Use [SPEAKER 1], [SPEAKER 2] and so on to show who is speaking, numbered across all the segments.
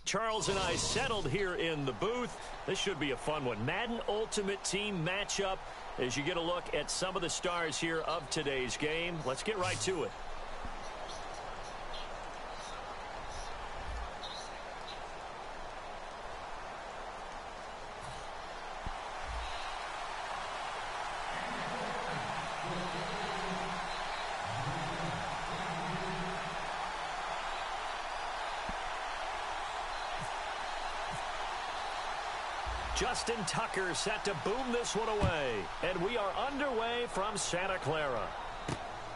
[SPEAKER 1] Charles and I settled here in the booth. This should be a fun one. Madden Ultimate Team matchup as you get a look at some of the stars here of today's game. Let's get right to it. Justin Tucker set to boom this one away. And we are underway from Santa Clara.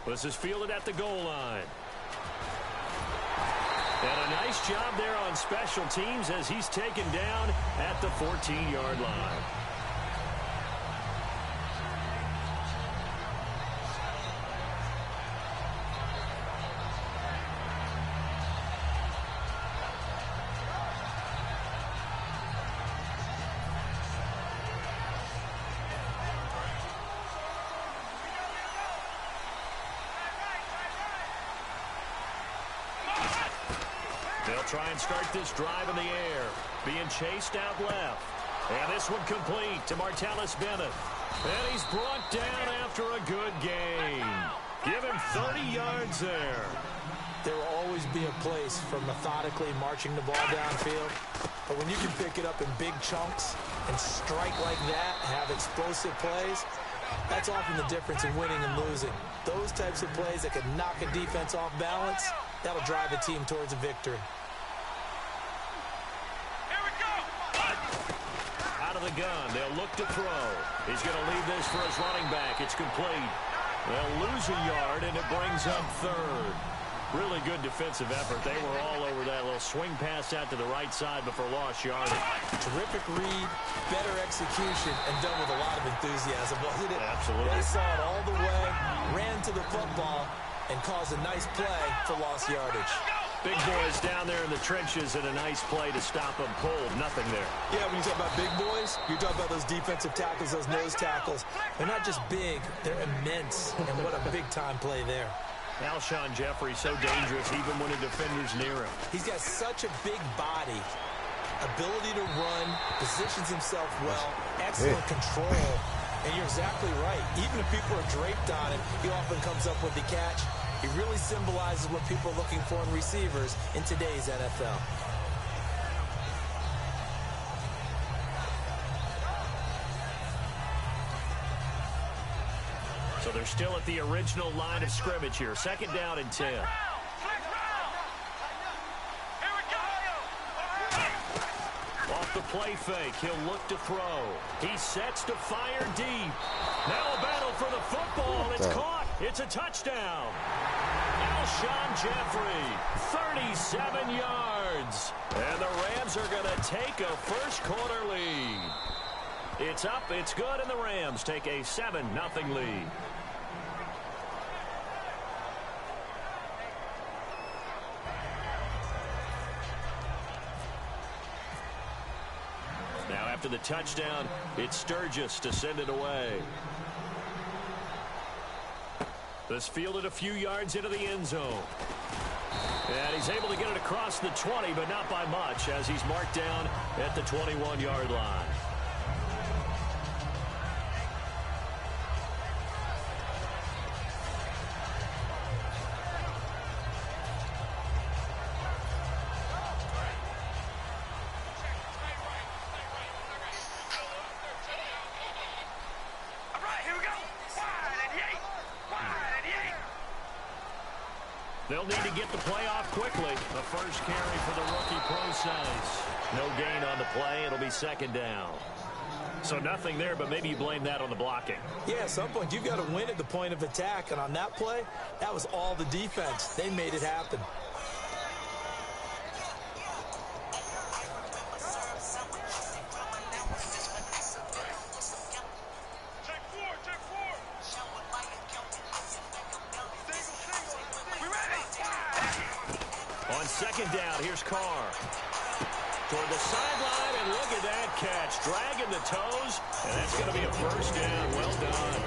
[SPEAKER 1] This is fielded at the goal line. And a nice job there on special teams as he's taken down at the 14-yard line. They'll try and start this drive in the air. Being chased out left. And this one complete to Martellus Bennett. And he's brought down after a good gain. Give him 30 yards there.
[SPEAKER 2] There will always be a place for methodically marching the ball downfield. But when you can pick it up in big chunks and strike like that, have explosive plays, that's often the difference in winning and losing. Those types of plays that can knock a defense off balance, that'll drive a team towards a victory.
[SPEAKER 1] Out of the gun, they'll look to throw. He's going to leave this for his running back. It's complete. They'll lose a yard, and it brings up third. Really good defensive effort. They were all over that little swing pass out to the right side before lost yardage.
[SPEAKER 2] Terrific read, better execution, and done with a lot of enthusiasm, wasn't it?
[SPEAKER 1] Absolutely.
[SPEAKER 2] They saw it all the way, ran to the football, and caused a nice play for lost yardage.
[SPEAKER 1] Big boys down there in the trenches and a nice play to stop them cold. Nothing there.
[SPEAKER 2] Yeah, when you talk about big boys, you talk about those defensive tackles, those nose tackles. They're not just big, they're immense. And what a big-time play there.
[SPEAKER 1] Alshon Jeffrey so dangerous even when a defender's near him.
[SPEAKER 2] He's got such a big body, ability to run, positions himself well, excellent control. And you're exactly right. Even if people are draped on him, he often comes up with the catch. He really symbolizes what people are looking for in receivers in today's NFL.
[SPEAKER 1] So they're still at the original line of scrimmage here. Second down and 10. Off the play fake, he'll look to throw. He sets to fire deep. Now a battle for the football. It's caught. It's a touchdown. Alshon Jeffrey, 37 yards. And the Rams are going to take a first quarter lead. It's up, it's good, and the Rams take a 7-0 lead. Now after the touchdown, it's Sturgis to send it away. This fielded a few yards into the end zone. And he's able to get it across the 20, but not by much, as he's marked down at the 21-yard line. They'll need to get the play off quickly. The first carry for the rookie Process. No gain on the play. It'll be second down. So nothing there, but maybe you blame that on the blocking.
[SPEAKER 2] Yeah, at some point you've got to win at the point of attack. And on that play, that was all the defense. They made it happen.
[SPEAKER 1] On second down, here's Carr. Toward the sideline, and look at that catch. Dragging the toes, and that's going to be a first down. Well done.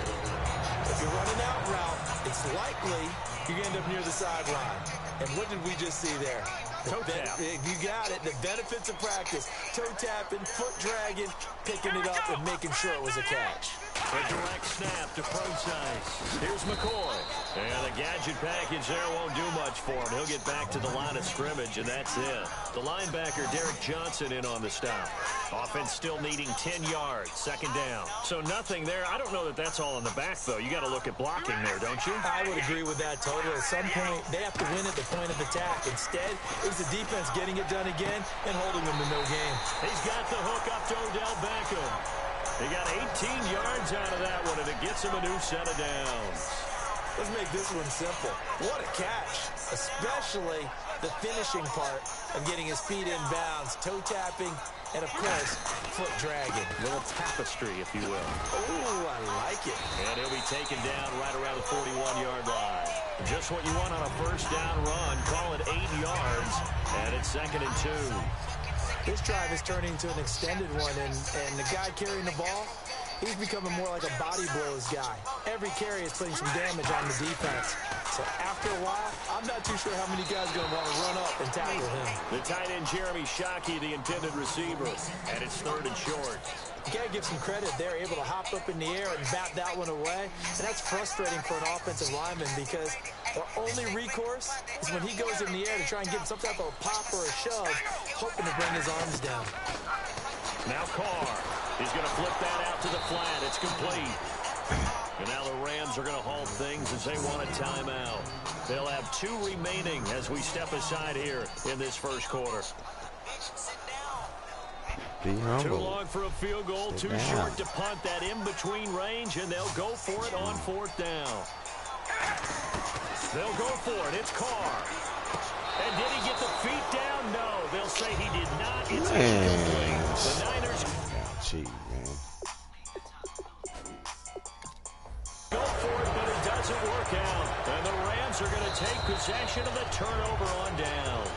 [SPEAKER 2] If you're running out route, it's likely you're going to end up near the sideline. And what did we just see there?
[SPEAKER 1] Toe tap.
[SPEAKER 2] You got it. The benefits of practice. Toe tapping, foot dragging, picking it up, and making sure it was a catch.
[SPEAKER 1] A direct snap to Procise. Here's McCoy. And the gadget package there won't do much for him. He'll get back to the line of scrimmage, and that's it. The linebacker, Derek Johnson, in on the stop. Offense still needing 10 yards, second down. So nothing there. I don't know that that's all in the back, though. You got to look at blocking there, don't you?
[SPEAKER 2] I would agree with that totally. At some point, they have to win at the point of attack. Instead, it was the defense getting it done again and holding them to no gain.
[SPEAKER 1] He's got the hook up to Odell Beckham. He got 18 yards out of that one, and it gets him a new set of downs.
[SPEAKER 2] Let's make this one simple. What a catch, especially the finishing part of getting his feet in bounds, toe tapping, and, of course, foot dragging.
[SPEAKER 1] A little tapestry, if you will.
[SPEAKER 2] Ooh, I like it.
[SPEAKER 1] And he'll be taken down right around the 41-yard line. Just what you want on a first down run. Call it 8 yards, and it's 2nd and 2.
[SPEAKER 2] This drive is turning into an extended one, and the guy carrying the ball, he's becoming more like a body blows guy. Every carry is putting some damage on the defense. So after a while, I'm not too sure how many guys are going to want to run up and tackle him.
[SPEAKER 1] The tight end, Jeremy Shockey, the intended receiver, and it's 3rd and short.
[SPEAKER 2] You got to give some credit. They're able to hop up in the air and bat that one away. And that's frustrating for an offensive lineman because their only recourse is when he goes in the air to try and get some type of a pop or a shove, hoping to bring his arms down.
[SPEAKER 1] Now Carr. He's going to flip that out to the flat. It's complete. And now the Rams are going to halt things as they want a timeout. They'll have 2 remaining as we step aside here in this first quarter. Too long for a field goal, too short to punt. That in-between range, and they'll go for it on 4th down. They'll go for it. It's Carr. And did he get the feet down? No. They'll say he did not. It's incomplete. The Niners
[SPEAKER 3] cheat, man.
[SPEAKER 1] Go for it, but it doesn't work out. And the Rams are going to take possession of the turnover on downs.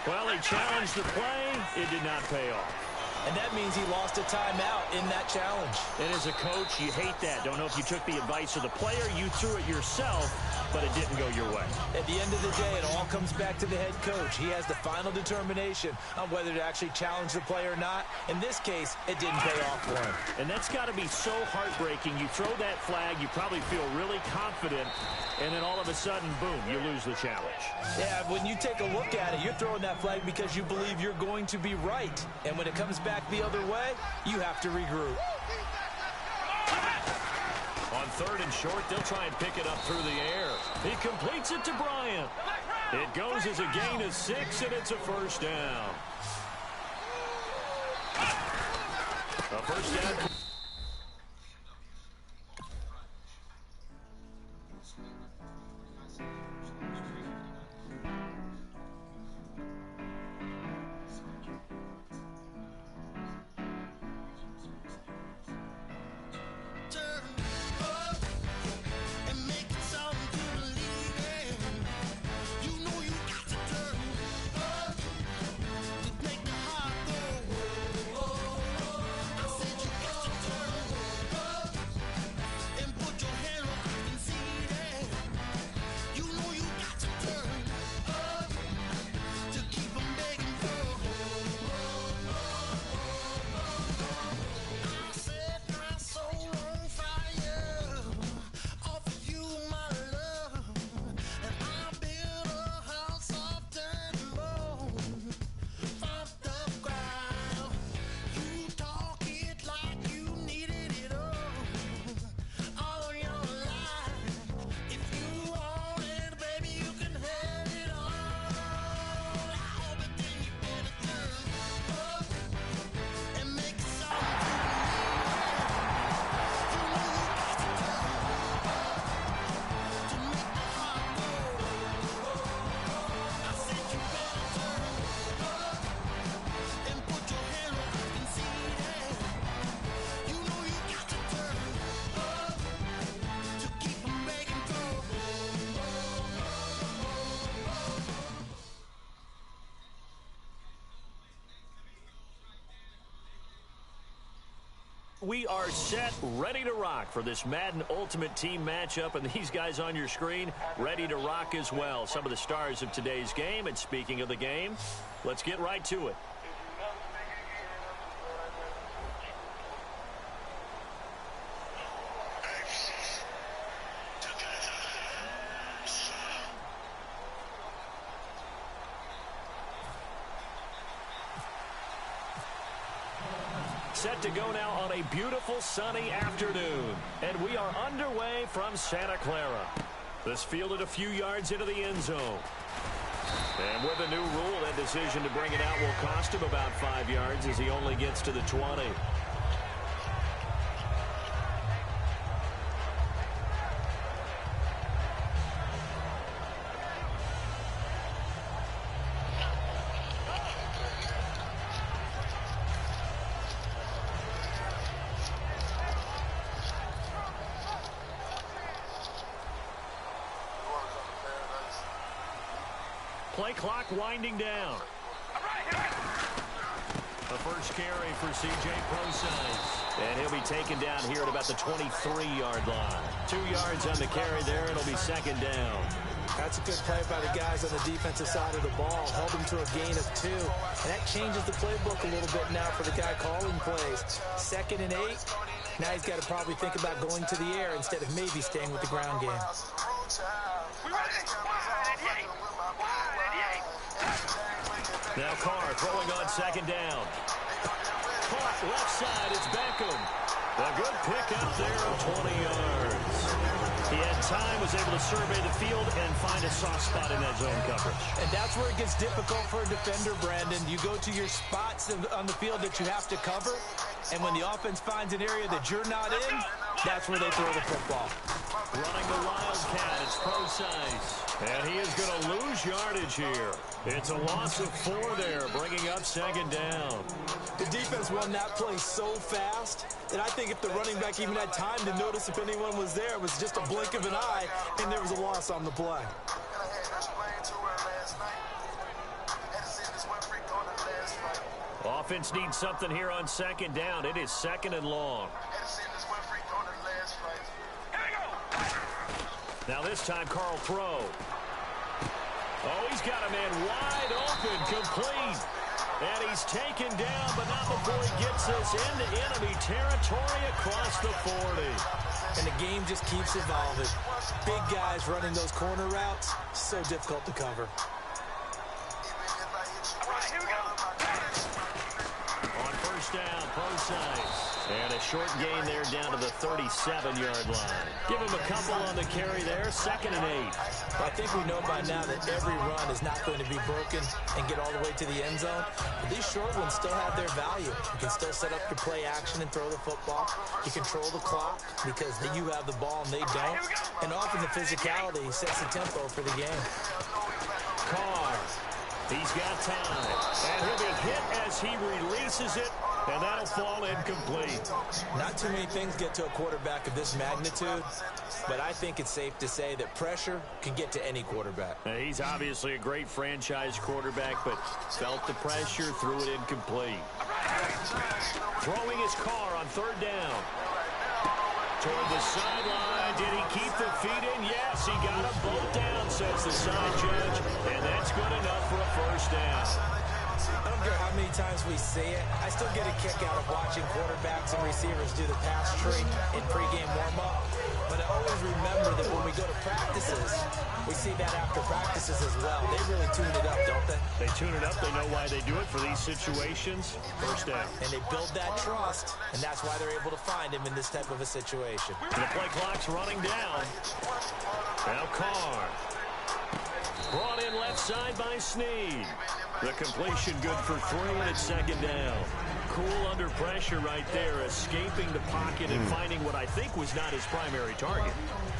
[SPEAKER 1] Well, he challenged the play. It did not pay off.
[SPEAKER 2] And that means he lost a timeout in that challenge.
[SPEAKER 1] And as a coach, you hate that. Don't know if you took the advice of the player. You threw it yourself, but it didn't go your way.
[SPEAKER 2] At the end of the day, it all comes back to the head coach. He has the final determination on whether to actually challenge the play or not. In this case, it didn't pay off for him.
[SPEAKER 1] And that's got to be so heartbreaking. You throw that flag, you probably feel really confident, and then all of a sudden, boom, you lose the challenge.
[SPEAKER 2] Yeah, when you take a look at it, you're throwing that flag because you believe you're going to be right. And when it comes back the other way, you have to regroup.
[SPEAKER 1] On 3rd and short, they'll try and pick it up through the air. He completes it to Bryant. It goes as a gain of 6, and it's a first down. A first down. We are set, ready to rock for this Madden Ultimate Team matchup, and these guys on your screen ready to rock as well. Some of the stars of today's game, and speaking of the game, let's get right to it. Set to go now on a beautiful sunny afternoon. And we are underway from Santa Clara. This fielded a few yards into the end zone. And with a new rule, that decision to bring it out will cost him about 5 yards as he only gets to the 20. Play clock winding down. The first carry for C.J. Prosise. And he'll be taken down here at about the 23-yard line. 2 yards on the carry there. It'll be second down.
[SPEAKER 2] That's a good play by the guys on the defensive side of the ball. Held him to a gain of 2. And that changes the playbook a little bit now for the guy calling plays. 2nd and 8. Now he's got to probably think about going to the air instead of maybe staying with the ground game.
[SPEAKER 1] Now Carr throwing on second down. Caught left side, it's Beckham. A good pickup there of 20 yards. He had time, was able to survey the field and find a soft spot in that zone coverage.
[SPEAKER 2] And that's where it gets difficult for a defender, Brandon. You go to your spots on the field that you have to cover, and when the offense finds an area that you're not in, that's where they throw the football.
[SPEAKER 1] Running the Wildcat, it's Prosise. And he is going to lose yardage here. It's a loss of 4 there, bringing up second down.
[SPEAKER 2] The defense won that play so fast that I think if the running back even had time to notice if anyone was there, it was just a blink of an eye, and there was a loss on the play.
[SPEAKER 1] Offense needs something here on second down. It is second and long. Now this time, Carl throw. Oh, he's got a man wide open, complete. And he's taken down, but not before he gets this into enemy territory across the 40.
[SPEAKER 2] And the game just keeps evolving. Big guys running those corner routes, so difficult to cover.
[SPEAKER 1] On first down, Prosise. And a short gain there down to the 37-yard line. Give him a couple on the carry there, 2nd and 8.
[SPEAKER 2] I think we know by now that every run is not going to be broken and get all the way to the end zone. But these short ones still have their value. You can still set up your play action and throw the football. You control the clock because you have the ball and they don't. And often the physicality sets the tempo for the game.
[SPEAKER 1] Carr, he's got time. And he'll be hit as he releases it. And that'll fall incomplete.
[SPEAKER 2] Not too many things get to a quarterback of this magnitude, but I think it's safe to say that pressure can get to any quarterback.
[SPEAKER 1] He's obviously a great franchise quarterback, but felt the pressure, threw it incomplete. Throwing his Carr on third down. Toward the sideline. Did he keep the feet in? Yes, he got them both down, says the side judge. And that's good enough for a first down.
[SPEAKER 2] I don't care how many times we see it. I still get a kick out of watching quarterbacks and receivers do the pass tree in pregame warm-up. But I always remember that when we go to practices, we see that after practices as well. They really tune it up, don't they?
[SPEAKER 1] They tune it up. They know why they do it for these situations. First down.
[SPEAKER 2] And they build that trust, and that's why they're able to find him in this type of a situation.
[SPEAKER 1] And the play clock's running down. Now Carr. Brought in left side by Snead. The completion good for 3, and it's second down. Cool under pressure right there, escaping the pocket and finding what I think was not his primary target.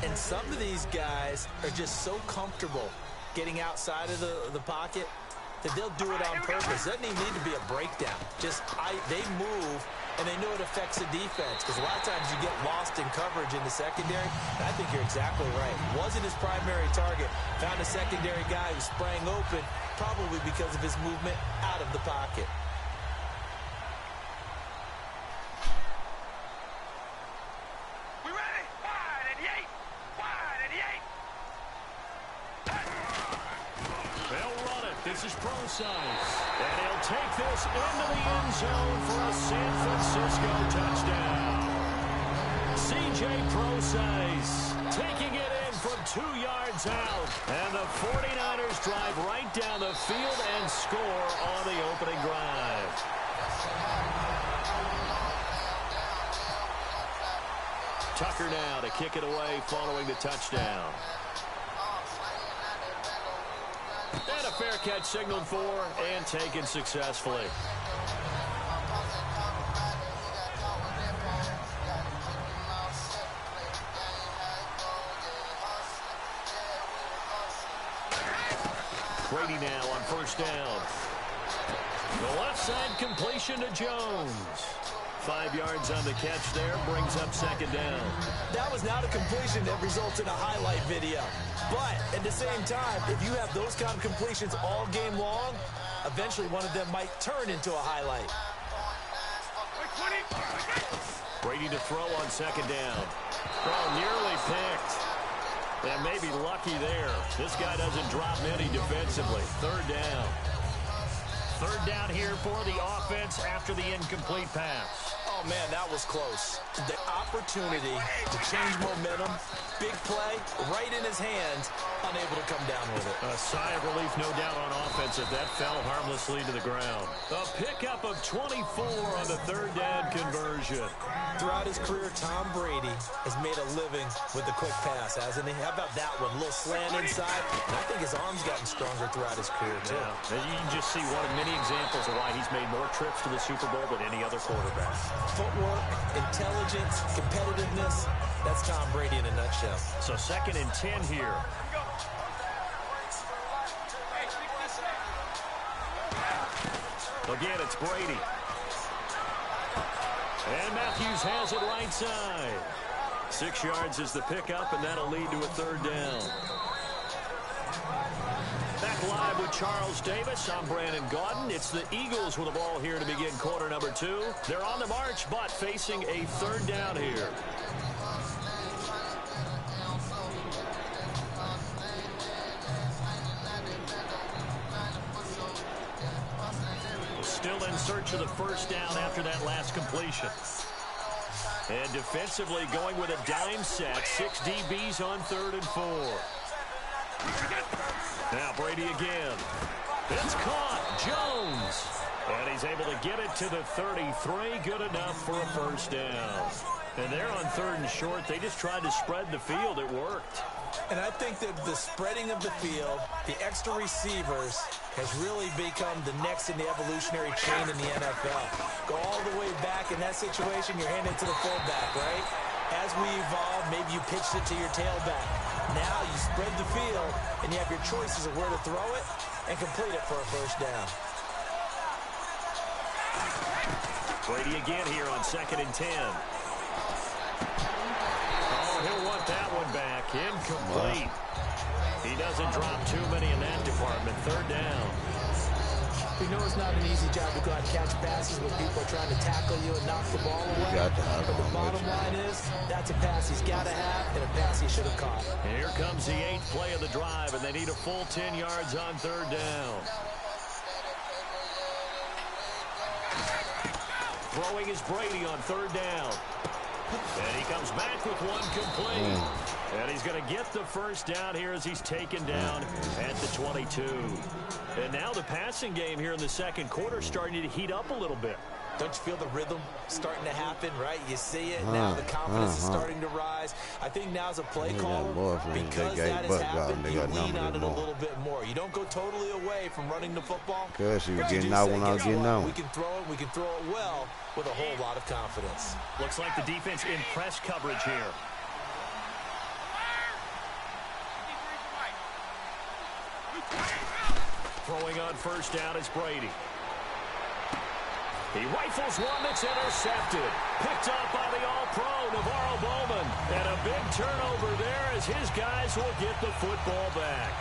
[SPEAKER 2] And some of these guys are just so comfortable getting outside of the pocket that they'll do it on purpose. Doesn't even need to be a breakdown. They move, and they know it affects the defense, because a lot of times you get lost in coverage in the secondary. And I think you're exactly right. Wasn't his primary target. Found a secondary guy who sprang open, probably because of his movement out of the pocket.
[SPEAKER 1] Procise. And he'll take this into the end zone for a San Francisco touchdown. C.J. Procise taking it in from 2 yards out. And the 49ers drive right down the field and score on the opening drive. Tucker now to kick it away following the touchdown. And a fair catch signaled for and taken successfully. Brady now on first down. The left side completion to Jones. 5 yards on the catch there, brings up second down.
[SPEAKER 2] That was not a completion that results in a highlight video. But at the same time, if you have those kind of completions all game long, eventually one of them might turn into a highlight.
[SPEAKER 1] Brady to throw on second down. Oh, nearly picked. And maybe lucky there. This guy doesn't drop many defensively. Third down. Third down here for the offense after the incomplete pass.
[SPEAKER 2] Oh, man, that was close. The opportunity to change momentum, big play, right in his hands, unable to come down with it.
[SPEAKER 1] A sigh of relief, no doubt, on offense if that fell harmlessly to the ground. A pickup of 24 on the third down conversion.
[SPEAKER 2] Throughout his career, Tom Brady has made a living with the quick pass, hasn't he? How about that one? A little slant inside. And I think his arm's gotten stronger throughout his career, too.
[SPEAKER 1] Yeah. You can just see one of many examples of why he's made more trips to the Super Bowl than any other quarterback.
[SPEAKER 2] Footwork, intelligence, competitiveness. That's Tom Brady in a nutshell.
[SPEAKER 1] So 2nd and 10 here. Again, it's Brady. And Matthews has it right side. 6 yards is the pickup, and that'll lead to a third down. Back live with Charles Davis. I'm Brandon Gaudin. It's the Eagles with the ball here to begin quarter number 2. They're on the march, but facing a third down here. Still in search of the first down after that last completion. And defensively going with a dime set. 6 DBs on 3rd and 4. Now Brady again. It's caught. Jones. And he's able to get it to the 33. Good enough for a first down. And they're on 3rd and short. They just tried to spread the field. It worked.
[SPEAKER 2] And I think that the spreading of the field, the extra receivers, has really become the next in the evolutionary chain in the NFL. Go all the way back in that situation, you're handing it to the fullback, right? As we evolve, maybe you pitched it to your tailback. Now you spread the field, and you have your choices of where to throw it and complete it for a first down.
[SPEAKER 1] Brady again here on 2nd and 10. Oh, he'll want that one back. Incomplete. He doesn't drop too many in that department. Third down.
[SPEAKER 2] You know it's not an easy job to go out and catch passes when people are trying to tackle you and knock the ball away. But the bottom line is, that's a pass he's got to have and a pass he should have caught.
[SPEAKER 1] And here comes the 8th play of the drive, and they need a full 10 yards on third down. Throwing is Brady on third down. And he comes back with one complete. And he's going to get the first down here as he's taken down at the 22. And now the passing game here in the second quarter starting to heat up a little bit.
[SPEAKER 2] Don't you feel the rhythm starting to happen, right? You see it. Now the confidence is starting to rise. I think now's a play caller. Because that has happened, you lean on it a little bit more. You don't go totally away from running the football.
[SPEAKER 3] Because you getting out when I was getting out.
[SPEAKER 2] We can throw it. We can throw it well with a whole lot of confidence.
[SPEAKER 1] Looks like the defense in press coverage here. Throwing on first down is Brady. He rifles one that's intercepted. Picked up by the All-Pro, Navarro Bowman. And a big turnover there as his guys will get the football back.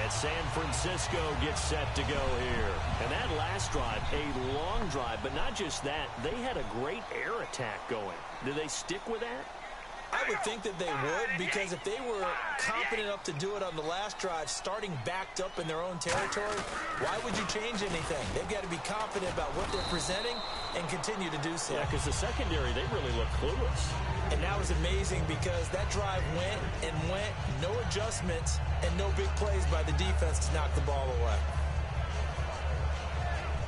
[SPEAKER 1] And San Francisco gets set to go here. And that last drive, a long drive, but not just that. They had a great air attack going. Do they stick with that?
[SPEAKER 2] I would think that they would, because if they were confident enough to do it on the last drive, starting backed up in their own territory, why would you change anything? They've got to be confident about what they're presenting and continue to do so.
[SPEAKER 1] Yeah, because the secondary, they really look clueless.
[SPEAKER 2] And that was amazing because that drive went and went, no adjustments, and no big plays by the defense to knock the ball away.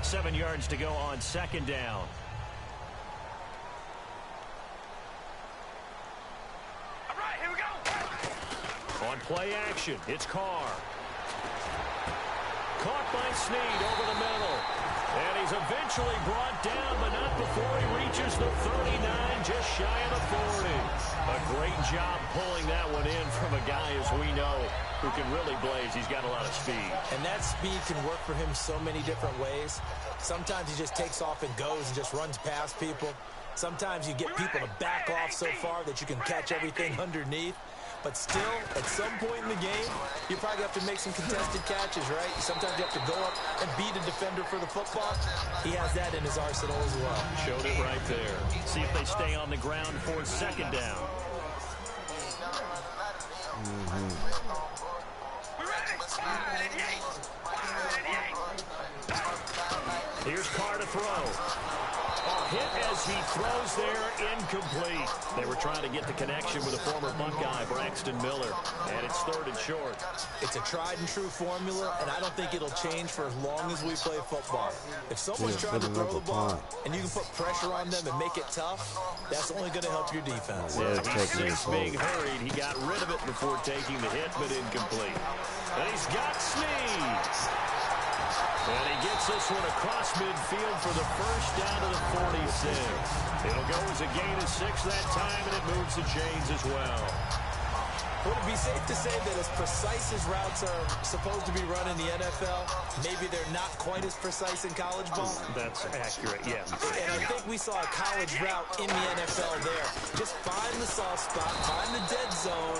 [SPEAKER 1] 7 yards to go on second down.
[SPEAKER 4] All right, here we go.
[SPEAKER 1] On play action, it's Carr. Caught by Snead over the middle. And he's eventually brought down, but not before he reaches the 39, just shy of the 40. A great job pulling that one in from a guy, as we know, who can really blaze. He's got a lot of speed.
[SPEAKER 2] And that speed can work for him so many different ways. Sometimes he just takes off and goes and just runs past people. Sometimes you get people to back off so far that you can catch everything underneath. But still, at some point in the game, you probably have to make some contested catches, right? Sometimes you have to go up and beat a defender for the football. He has that in his arsenal as well.
[SPEAKER 1] Showed it right there. See if they stay on the ground for second down. Here's Carr to throw. Hit as he throws there, incomplete. They were trying to get the connection with a former Buckeye, Braxton Miller, and it's third and short.
[SPEAKER 2] It's a tried-and-true formula, and I don't think it'll change for as long as we play football. If someone's trying to throw the ball and you can put pressure on them and make it tough, that's only going to help your defense.
[SPEAKER 1] Yeah, he's six being hurried. He got rid of it before taking the hit, but incomplete. And he's got Snead. And he gets this one across midfield for the first down to the 46. It'll go as a gain of 6 that time, and it moves the chains as well.
[SPEAKER 2] Would it be safe to say that as precise as routes are supposed to be run in the NFL, maybe they're not quite as precise in college ball?
[SPEAKER 1] That's accurate, yes.
[SPEAKER 2] And I think we saw a college route in the NFL there. Just find the soft spot, find the dead zone,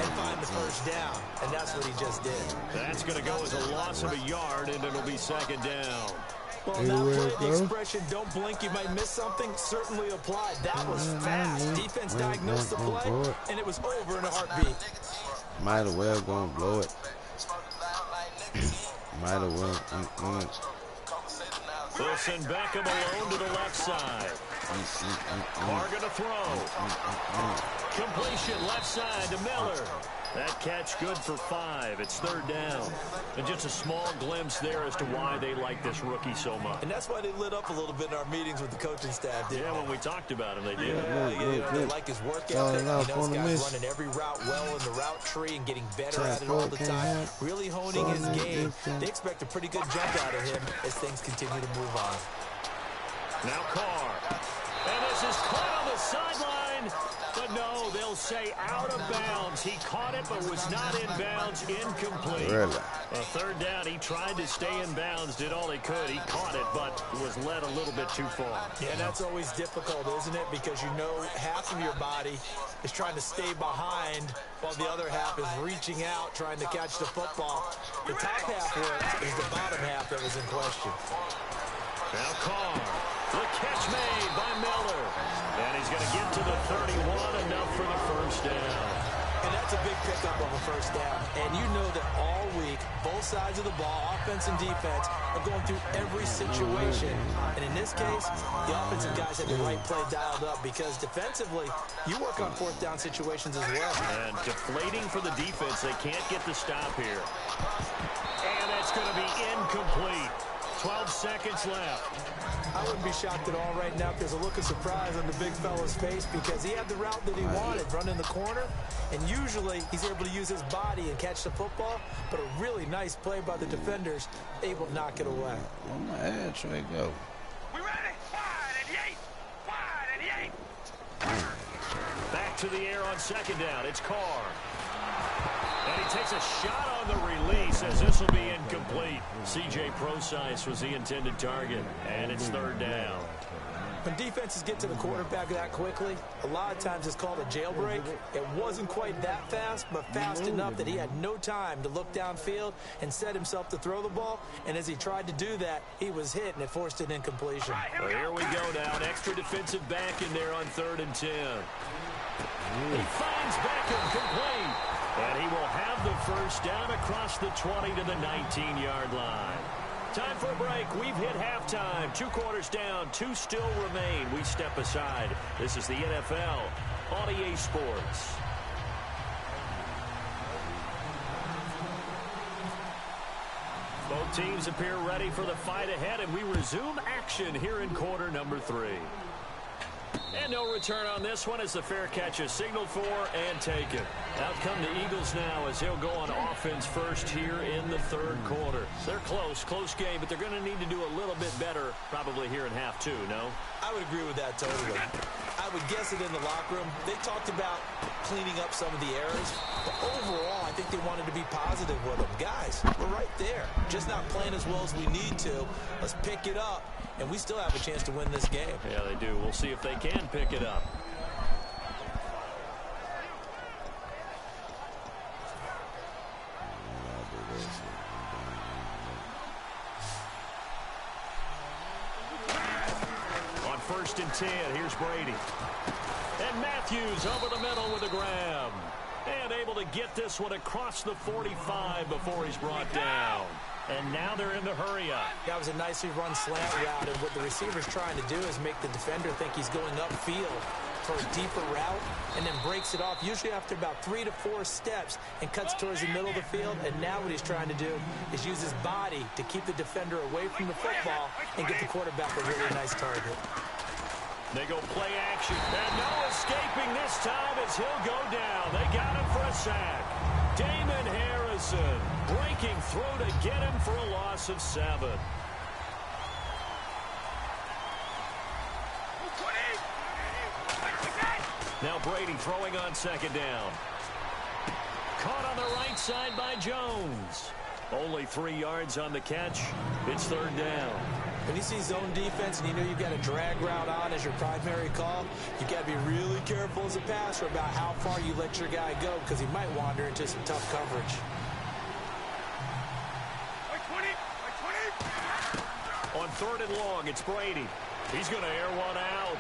[SPEAKER 2] and find the first down. And that's what he just did.
[SPEAKER 1] That's going to go as a loss of a yard, and it'll be second down.
[SPEAKER 2] Well, that play, the expression, don't blink, you might miss something, certainly applied. That was fast. Defense diagnosed the play, and it was over in a heartbeat.
[SPEAKER 3] Might as well go and blow it. Might as well.
[SPEAKER 1] They'll send Beckham alone to the left side. Carr going to throw. Completion left side to Miller. That catch good for 5. It's third down. And just a small glimpse there as to why they like this rookie so much.
[SPEAKER 2] And that's why they lit up a little bit in our meetings with the coaching staff.
[SPEAKER 1] Yeah, when we talked about him, they did.
[SPEAKER 2] They like his work ethic. He knows guys running every route well in the route tree and getting better at it all the time. Really honing his game. They expect a pretty good jump out of him as things continue to move on.
[SPEAKER 1] Now Carr. And this is caught on the sideline. But no, they'll say out of bounds. He caught it, but was not in bounds. Incomplete.
[SPEAKER 3] Really?
[SPEAKER 1] Third down, he tried to stay in bounds, did all he could. He caught it, but was led a little bit too far.
[SPEAKER 2] Yeah, that's always difficult, isn't it? Because you know half of your body is trying to stay behind while the other half is reaching out, trying to catch the football. The top half worked. It was the bottom half that was in question.
[SPEAKER 1] Now Carr. The catch made by Miller. And he's going to get to the 31, enough for the first down.
[SPEAKER 2] And that's a big pickup of a first down. And you know that all week, both sides of the ball, offense and defense, are going through every situation. And in this case, the offensive guys have the right play dialed up because defensively, you work on fourth down situations as well.
[SPEAKER 1] And deflating for the defense. They can't get the stop here. And that's going to be incomplete. 12 seconds left.
[SPEAKER 2] I wouldn't be shocked at all right now if there's a look of surprise on the big fella's face because he had the route that he wanted, running the corner, and usually he's able to use his body and catch the football, but a really nice play by the defenders, able to knock it away.
[SPEAKER 3] On my edge, where it go?
[SPEAKER 4] We ready? Wide and 8.
[SPEAKER 1] Back to the air on second down. It's Carr. And he takes a shot on the release as this will be incomplete. C.J. Prosise was the intended target, and it's third down.
[SPEAKER 2] When defenses get to the quarterback that quickly, a lot of times it's called a jailbreak. It wasn't quite that fast, but fast enough that he had no time to look downfield and set himself to throw the ball. And as he tried to do that, he was hit, and it forced an incompletion.
[SPEAKER 1] Well, here we go now. Extra defensive back in there on 3rd and 10. He finds Beckham complete. And he will have the first down across the 20 to the 19-yard line. Time for a break. We've hit halftime. 2 quarters down. 2 still remain. We step aside. This is the NFL on EA Sports. Both teams appear ready for the fight ahead, and we resume action here in quarter number 3. And no return on this one as the fair catch is signaled for and taken. Out come the Eagles now as they'll go on offense first here in the 3rd quarter. They're close game, but they're going to need to do a little bit better probably here in half 2, no?
[SPEAKER 2] I would agree with that totally. I would guess it in the locker room. They talked about cleaning up some of the errors, but overall, I think they wanted to be positive with them. Guys, we're right there. Just not playing as well as we need to. Let's pick it up, and we still have a chance to win this game.
[SPEAKER 1] Yeah, they do. We'll see if they can pick it up. On 1st and 10, here's Brady. And Matthews over the middle with a grab. And able to get this one across the 45 before he's brought down. And now they're in the hurry-up.
[SPEAKER 2] That was a nicely run slant route, and what the receiver's trying to do is make the defender think he's going upfield for a deeper route, and then breaks it off, usually after about 3 to 4 steps, and cuts towards the middle of the field. And now what he's trying to do is use his body to keep the defender away from the football and get the quarterback a really nice target.
[SPEAKER 1] They go play action, and no escaping this time as he'll go down. They got him for a sack. Damon Harrison breaking through to get him for a loss of 7. Now Brady throwing on 2nd down. Caught on the right side by Jones. Only 3 yards on the catch. It's 3rd down.
[SPEAKER 2] When you see zone defense and you know you've got a drag route on as your primary call, you've got to be really careful as a passer about how far you let your guy go, because he might wander into some tough coverage.
[SPEAKER 1] On 3rd and long, it's Brady. He's going to air one out.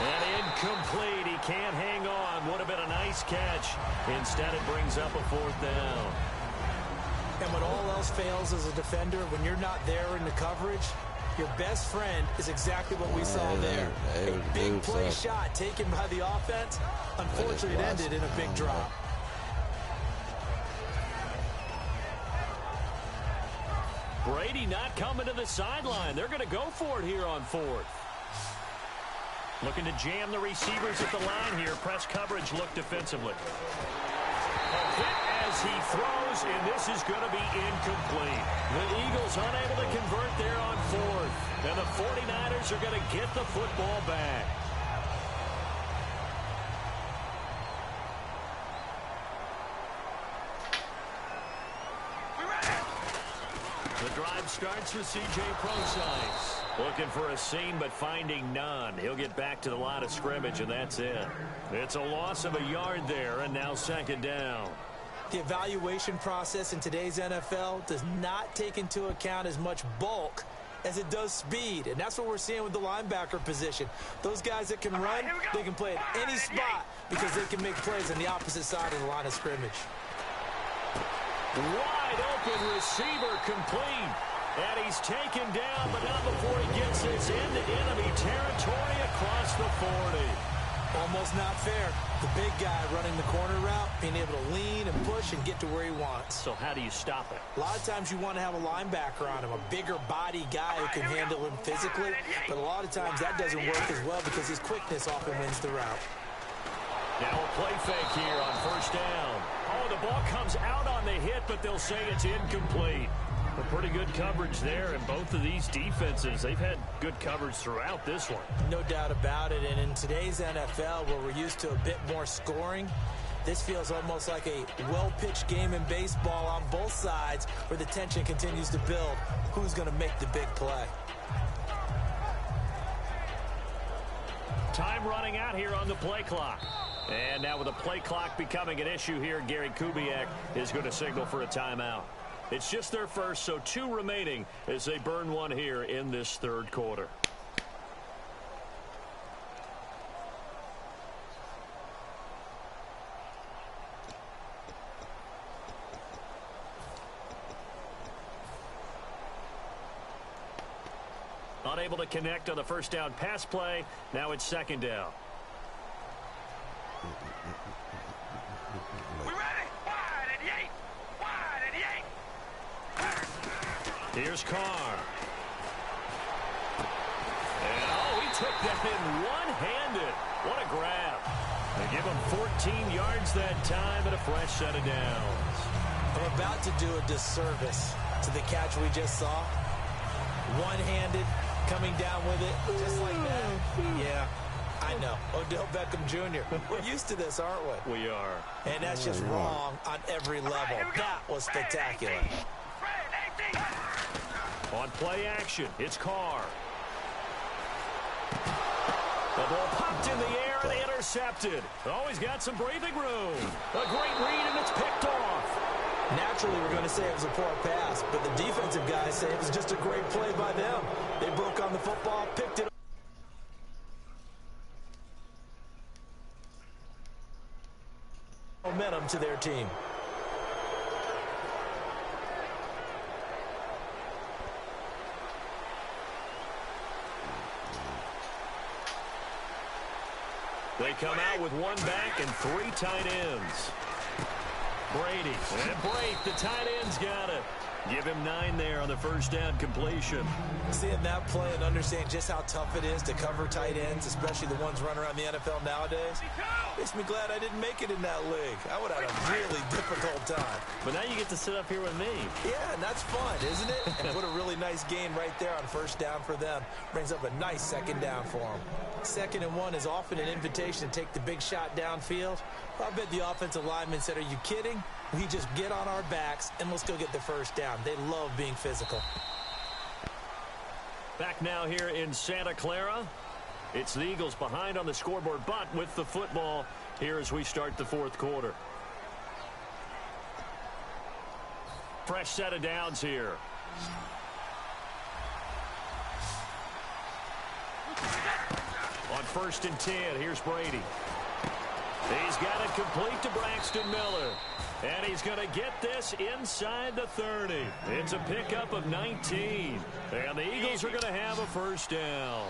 [SPEAKER 1] And incomplete. He can't hang on. Would have been a nice catch. Instead, it brings up a 4th down.
[SPEAKER 2] And when all else fails as a defender, when you're not there in the coverage, your best friend is exactly what we saw there. A big play shot taken by the offense. Unfortunately, it ended in a big drop.
[SPEAKER 1] Brady not coming to the sideline. They're going to go for it here on 4th. Looking to jam the receivers at the line here. Press coverage look defensively. A hit as he throws, and this is going to be incomplete. The Eagles unable to convert there on 4th. And the 49ers are going to get the football back. The drive starts with C.J. Prosise. Looking for a seam, but finding none. He'll get back to the line of scrimmage, and that's it. It's a loss of a yard there, and now 2nd down.
[SPEAKER 2] The evaluation process in today's NFL does not take into account as much bulk as it does speed, and that's what we're seeing with the linebacker position. Those guys that can run, they can play at any spot because they can make plays on the opposite side of the line of scrimmage.
[SPEAKER 1] Wide open receiver complete. And he's taken down, but not before he gets this into enemy territory across the 40.
[SPEAKER 2] Almost not fair. The big guy running the corner route, being able to lean and push and get to where he wants.
[SPEAKER 1] So how do you stop it?
[SPEAKER 2] A lot of times you want to have a linebacker on him, a bigger body guy who can handle him physically. But a lot of times that doesn't work as well because his quickness often wins the route.
[SPEAKER 1] Now a play fake here on 1st down. Oh, the ball comes out on the hit, but they'll say it's incomplete. A pretty good coverage there, and both of these defenses, they've had good coverage throughout this one.
[SPEAKER 2] No doubt about it, and in today's NFL, where we're used to a bit more scoring, this feels almost like a well-pitched game in baseball on both sides, where the tension continues to build. Who's going to make the big play?
[SPEAKER 1] Time running out here on the play clock. And now with the play clock becoming an issue here, Gary Kubiak is going to signal for a timeout. It's just their first, so 2 remaining as they burn one here in this 3rd quarter. Unable to connect on the first down pass play. Now it's second down.
[SPEAKER 4] We ready? Wide at the 8. Wide at the 8.
[SPEAKER 1] Here's Carr. And, oh, he took that in one-handed. What a grab. They give him 14 yards that time and a fresh set of downs.
[SPEAKER 2] I'm about to do a disservice to the catch we just saw. One-handed, coming down with it, just like that. Yeah, I know. Odell Beckham Jr. We're used to this, aren't we?
[SPEAKER 1] We are.
[SPEAKER 2] And that's just wrong on every level. That was spectacular.
[SPEAKER 1] On play action, it's Carr. The ball popped in the air and intercepted. Oh, he's got some breathing room. A great read, and it's picked off.
[SPEAKER 2] Naturally, we're going to say it was a poor pass, but the defensive guys say it was just a great play by them. They broke on the football, picked it up. Momentum to their team.
[SPEAKER 1] They come out with one back and 3 tight ends. Brady, and break, the tight end's got it. Give him 9 there on the first down completion.
[SPEAKER 2] Seeing that play and understanding just how tough it is to cover tight ends, especially the ones running around the NFL nowadays, makes me glad I didn't make it in that league. I would have had a really difficult time.
[SPEAKER 1] But now you get to sit up here with me.
[SPEAKER 2] Yeah, and that's fun, isn't it? And what a really nice gain right there on first down for them. Brings up a nice second down for them. 2nd and 1 is often an invitation to take the big shot downfield. I bet the offensive lineman said, are you kidding? We just get on our backs and let's go get the first down. They love being physical.
[SPEAKER 1] Back now here in Santa Clara. It's the Eagles behind on the scoreboard, but with the football here as we start the 4th quarter. Fresh set of downs here. On 1st and 10, here's Brady. He's got it complete to Braxton Miller. And he's going to get this inside the 30. It's a pickup of 19. And the Eagles are going to have a first down.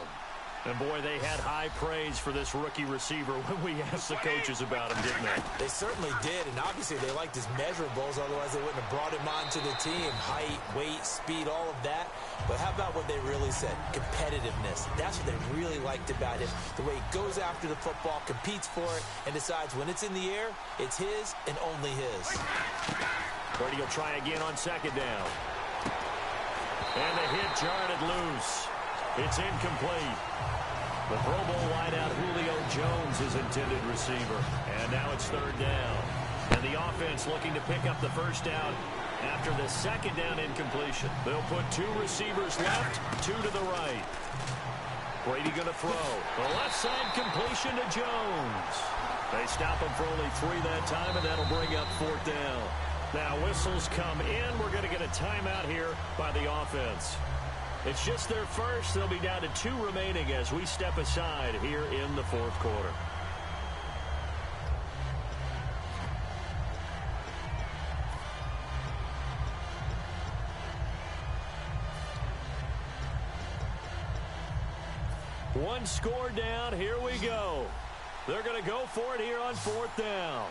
[SPEAKER 1] And, boy, they had high praise for this rookie receiver when we asked the coaches about him, didn't they?
[SPEAKER 2] They certainly did, and obviously they liked his measurables, otherwise they wouldn't have brought him onto the team. Height, weight, speed, all of that. But how about what they really said? Competitiveness. That's what they really liked about him. The way he goes after the football, competes for it, and decides when it's in the air, it's his and only his.
[SPEAKER 1] Brady will try again on 2nd down. And the hit jarred it loose. It's incomplete. The Pro Bowl wideout Julio Jones is intended receiver. And now it's 3rd down. And the offense looking to pick up the first down after the 2nd down incompletion. They'll put 2 receivers left, 2 to the right. Brady going to throw. The left side completion to Jones. They stop him for only 3 that time, and that'll bring up 4th down. Now whistles come in. We're going to get a timeout here by the offense. It's just their first. They'll be down to 2 remaining as we step aside here in the 4th quarter. One score down. Here we go. They're going to go for it here on 4th down.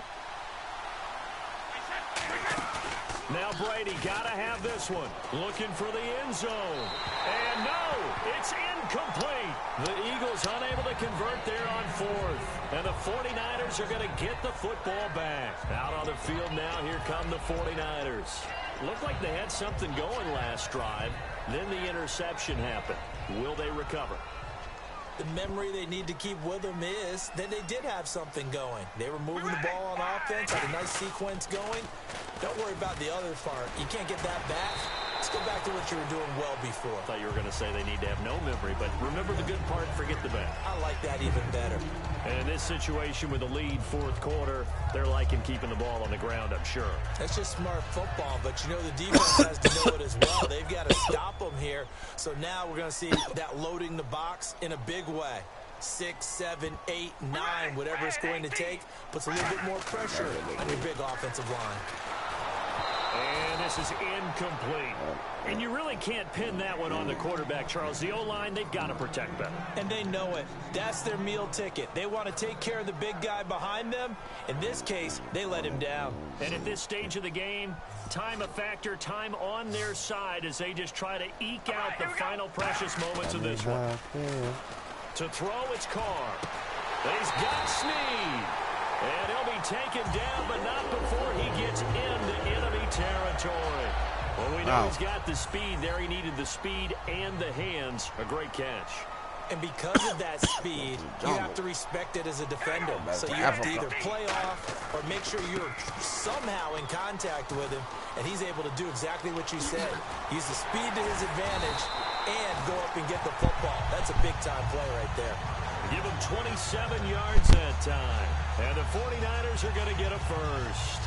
[SPEAKER 1] Now Brady got to have this one. Looking for the end zone. And no, it's incomplete. The Eagles unable to convert there on 4th. And the 49ers are going to get the football back. Out on the field now, here come the 49ers. Looked like they had something going last drive. Then the interception happened. Will they recover?
[SPEAKER 2] The memory they need to keep with them is that they did have something going. They were moving the ball on offense, had a nice sequence going. Don't worry about the other part. You can't get that back. Let's go back to what you were doing well before.
[SPEAKER 1] I thought you were going to say they need to have no memory, but remember the good part, forget the bad.
[SPEAKER 2] I like that even better.
[SPEAKER 1] And in this situation with the lead 4th quarter, they're liking keeping the ball on the ground, I'm sure.
[SPEAKER 2] That's just smart football, but you know the defense has to know it as well. They've got to stop them here. So now we're going to see that loading the box in a big way. 6, 7, 8, 9, whatever it's going to take, puts a little bit more pressure on your big offensive line.
[SPEAKER 1] And this is incomplete. And you really can't pin that one on the quarterback, Charles. The O-line, they've got to protect better.
[SPEAKER 2] And they know it. That's their meal ticket. They want to take care of the big guy behind them. In this case, they let him down.
[SPEAKER 1] And at this stage of the game, time a factor, time on their side as they just try to eke out the final precious moments of this one. To throw, it's Carr. He's got Snead. And he'll be taken down, but not before he gets into enemy territory. Well, we know he's got the speed there. He needed the speed and the hands. A great catch.
[SPEAKER 2] And because of that speed, you have to respect it as a defender. So you have to either play off or make sure you're somehow in contact with him, and he's able to do exactly what you said. Use the speed to his advantage and go up and get the football. That's a big-time play right there.
[SPEAKER 1] Give him 27 yards that time. And the 49ers are going to get a first.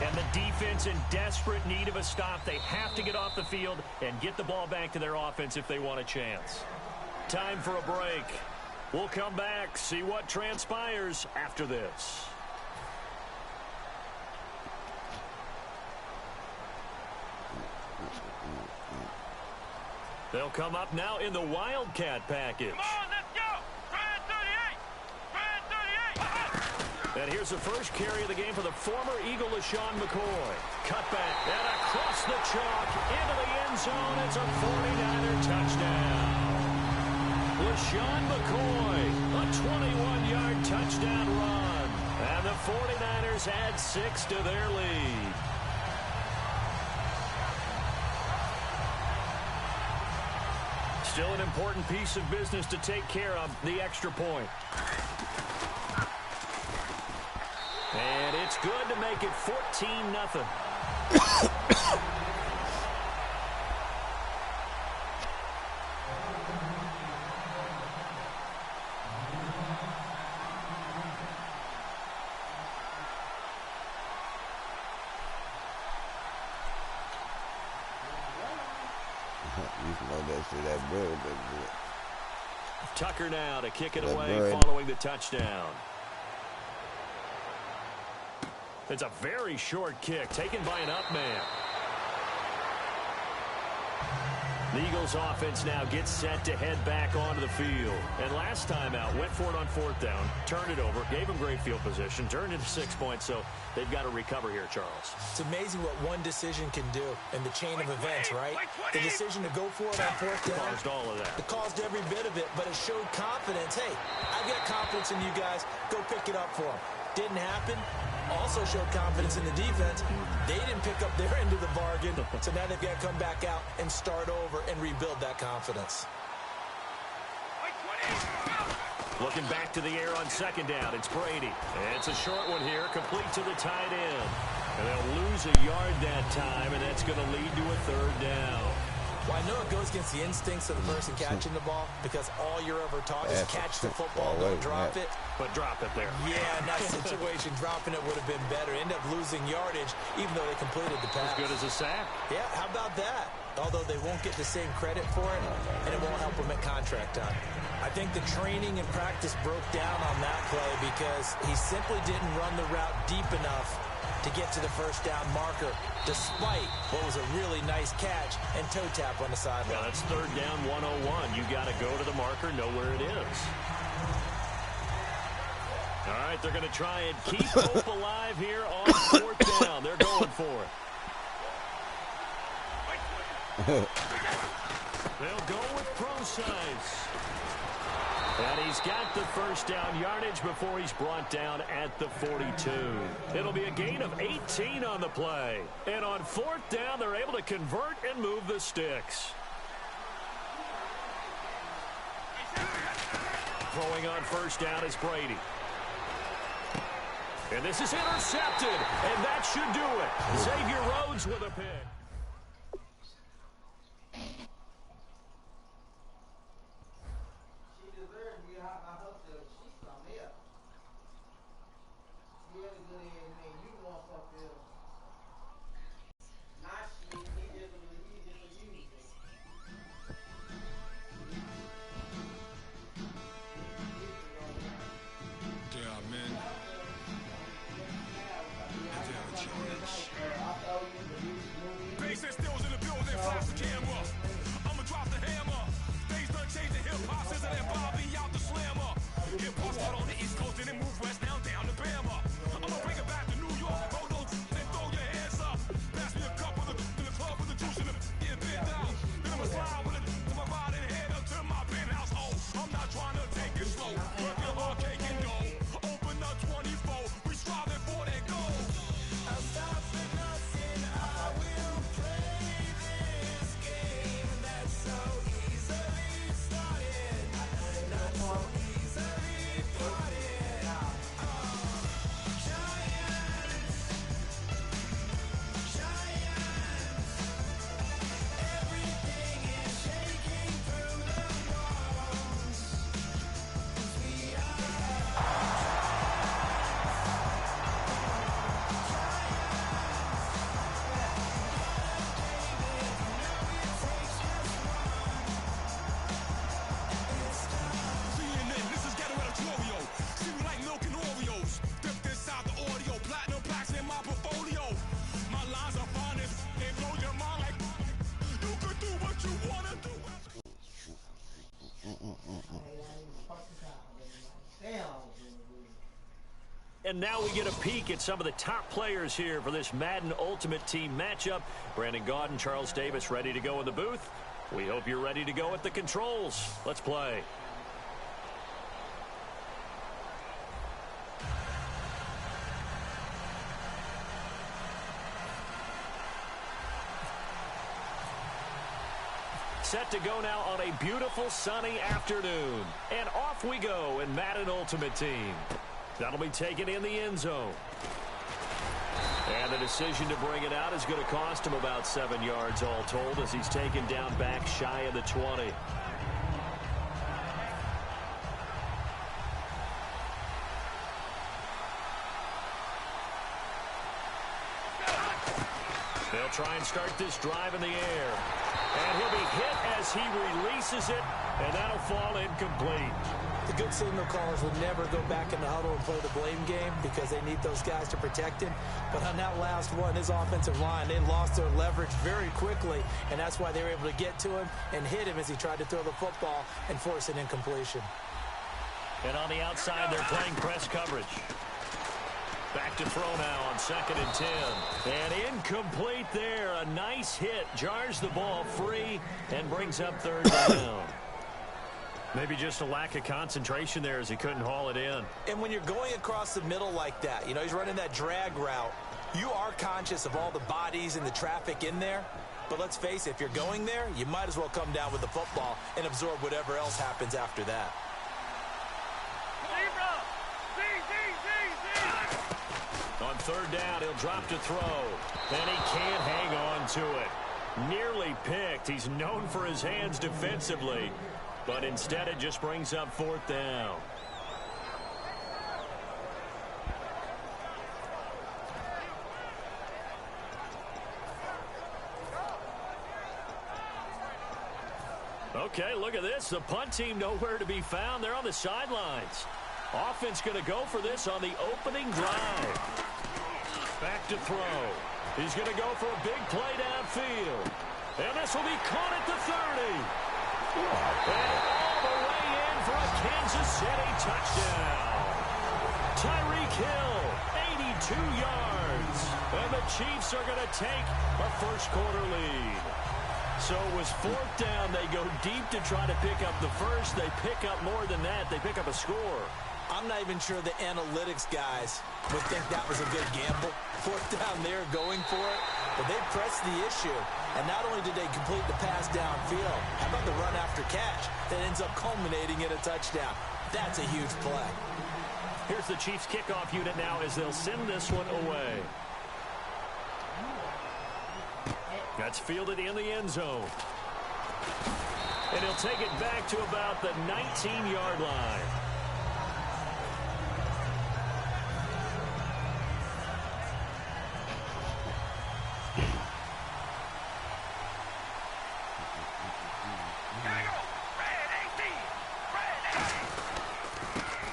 [SPEAKER 1] And the defense in desperate need of a stop. They have to get off the field and get the ball back to their offense if they want a chance. Time for a break. We'll come back, see what transpires after this. They'll come up now in the Wildcat package.
[SPEAKER 4] Come on, let's go. Try it 38.
[SPEAKER 1] And here's the first carry of the game for the former Eagle, LaShawn McCoy. Cut back and across the chalk into the end zone. It's a 49er touchdown. LaShawn McCoy, a 21-yard touchdown run. And the 49ers add 6 to their lead. Still an important piece of business to take care of, the extra point. And it's good to make it 14-0. Tucker now to kick it away following the touchdown. It's a very short kick taken by an up man. The Eagles offense now gets set to head back onto the field. And last time out, went for it on 4th down, turned it over, gave them great field position, turned into 6 points, so they've got to recover here, Charles.
[SPEAKER 2] It's amazing what one decision can do in the chain of events, right? The decision to go for it on 4th down.
[SPEAKER 1] Caused all of that.
[SPEAKER 2] It caused every bit of it, but it showed confidence. Hey, I've got confidence in you guys. Go pick it up for them. Didn't happen. Also showed confidence in the defense. They didn't pick up their end of the bargain, so now they've got to come back out and start over and rebuild that confidence.
[SPEAKER 1] Looking back to the air on 2nd down, it's Brady. And it's a short one here, complete to the tight end. And they'll lose a yard that time, and that's going to lead to a 3rd down.
[SPEAKER 2] Well, I know it goes against the instincts of the person catching the ball because all you're ever taught is catch the football, don't drop it.
[SPEAKER 1] But drop it there.
[SPEAKER 2] Yeah, in that situation, dropping it would have been better. End up losing yardage, even though they completed the pass.
[SPEAKER 1] As good as a sack.
[SPEAKER 2] Yeah, how about that? Although they won't get the same credit for it, and it won't help them at contract time. I think the training and practice broke down on that play because he simply didn't run the route deep enough to get to the 1st down marker, despite what was a really nice catch and toe tap on the sideline.
[SPEAKER 1] Yeah, that's 3rd down 101. You got to go to the marker, know where it is. All right, they're going to try and keep hope alive here on 4th down. They're going for it. They'll go with Procise. And he's got the 1st down yardage before he's brought down at the 42. It'll be a gain of 18 on the play. And on 4th down, they're able to convert and move the sticks. Throwing on 1st down is Brady. And this is intercepted. And that should do it. Xavier Rhodes with a pick. And now we get a peek at some of the top players here for this Madden Ultimate Team matchup. Brandon Gaudin, Charles Davis ready to go in the booth. We hope you're ready to go at the controls. Let's play. Set to go now on a beautiful sunny afternoon. And off we go in Madden Ultimate Team. That'll be taken in the end zone. And the decision to bring it out is going to cost him about 7 yards all told as he's taken down back shy of the 20. They'll try and start this drive in the air. And he'll be hit as he releases it, and that'll fall incomplete.
[SPEAKER 2] The good signal callers would never go back in the huddle and play the blame game because they need those guys to protect him. But on that last one, his offensive line, they lost their leverage very quickly, and that's why they were able to get to him and hit him as he tried to throw the football and force an incompletion.
[SPEAKER 1] And on the outside, they're playing press coverage. Back to throw now on 2nd and 10. And incomplete there. A nice hit. Jars the ball free and brings up 3rd down. Maybe just a lack of concentration there as he couldn't haul it in.
[SPEAKER 2] And when you're going across the middle like that, you know, he's running that drag route, you are conscious of all the bodies and the traffic in there. But let's face it, if you're going there, you might as well come down with the football and absorb whatever else happens after that.
[SPEAKER 1] On 3rd down, he'll drop to throw. And he can't hang on to it. Nearly picked. He's known for his hands defensively. But instead, it just brings up 4th down. Okay, look at this. The punt team nowhere to be found. They're on the sidelines. Offense going to go for this on the opening drive. Back to throw. He's going to go for a big play downfield. And this will be caught at the 30. And all the way in for a Kansas City touchdown. Tyreek Hill, 82 yards. And the Chiefs are going to take a first-quarter lead. So it was 4th down. They go deep to try to pick up the first. They pick up more than that. They pick up a score.
[SPEAKER 2] I'm not even sure the analytics guys would think that was a good gamble. 4th down there going for it. But they pressed the issue. And not only did they complete the pass downfield, how about the run after catch that ends up culminating in a touchdown? That's a huge play.
[SPEAKER 1] Here's the Chiefs kickoff unit now as they'll send this one away. That's fielded in the end zone. And he'll take it back to about the 19-yard line.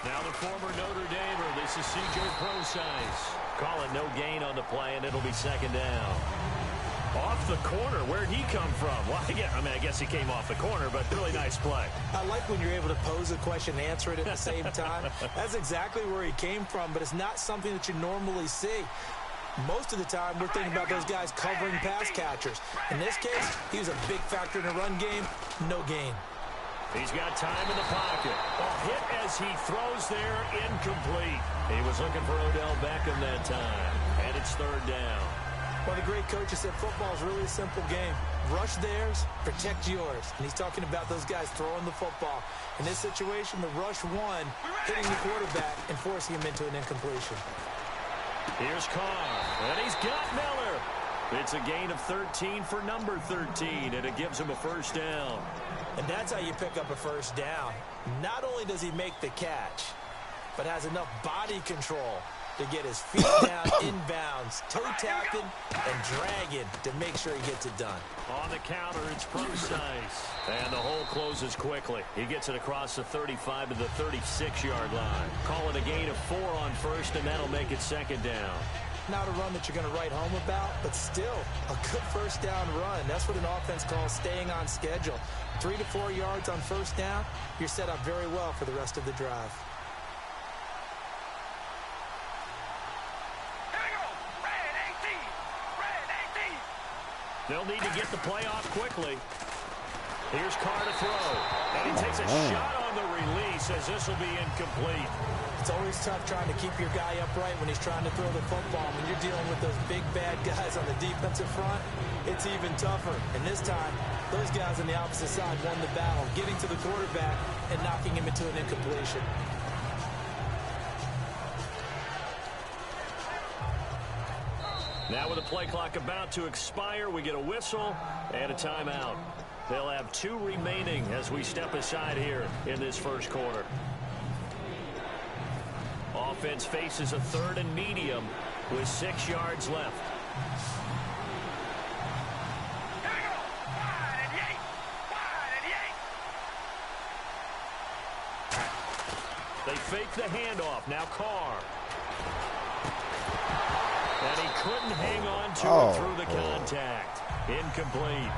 [SPEAKER 1] Now the former Notre Damer, this is C.J. Procise. Calling no gain on the play, and it'll be 2nd down. Off the corner, where'd he come from? Well, I guess he came off the corner, but really nice play.
[SPEAKER 2] I like when you're able to pose a question and answer it at the same time. That's exactly where he came from, but it's not something that you normally see. Most of the time, we're thinking about those guys covering pass catchers. In this case, he was a big factor in the run game. No gain.
[SPEAKER 1] He's got time in the pocket. Hit as he throws there, incomplete. He was looking for Odell Beckham that time, and it's third down.
[SPEAKER 2] One of the great coaches said football is really a simple game. Rush theirs, protect yours. And he's talking about those guys throwing the football. In this situation, the rush won, hitting the quarterback and forcing him into an incompletion.
[SPEAKER 1] Here's Carr, and he's got Miller. It's a gain of 13 for number 13, and it gives him a first down.
[SPEAKER 2] And that's how you pick up a first down. Not only does he make the catch, but has enough body control to get his feet down inbounds, toe-tapping and dragging to make sure he gets it done.
[SPEAKER 1] On the counter, it's precise. And the hole closes quickly. He gets it across the 35 to the 36-yard line. Call it a gain of 4 on first, and that'll make it second down.
[SPEAKER 2] Not a run that you're going to write home about, but still a good first down run. That's what an offense calls staying on schedule. 3 to 4 yards on first down, you're set up very well for the rest of the drive.
[SPEAKER 1] They'll need to get the play off quickly. Here's Carr to throw. And he takes a shot on the release as this will be incomplete.
[SPEAKER 2] It's always tough trying to keep your guy upright when he's trying to throw the football. When you're dealing with those big, bad guys on the defensive front, it's even tougher. And this time, those guys on the opposite side won the battle, getting to the quarterback and knocking him into an incompletion.
[SPEAKER 1] Now with the play clock about to expire, we get a whistle and a timeout. They'll have 2 remaining as we step aside here in this first quarter. Offense faces a 3rd and medium with 6 yards left. They fake the handoff. Now Carr. And he couldn't hang on to it through the contact. Incomplete.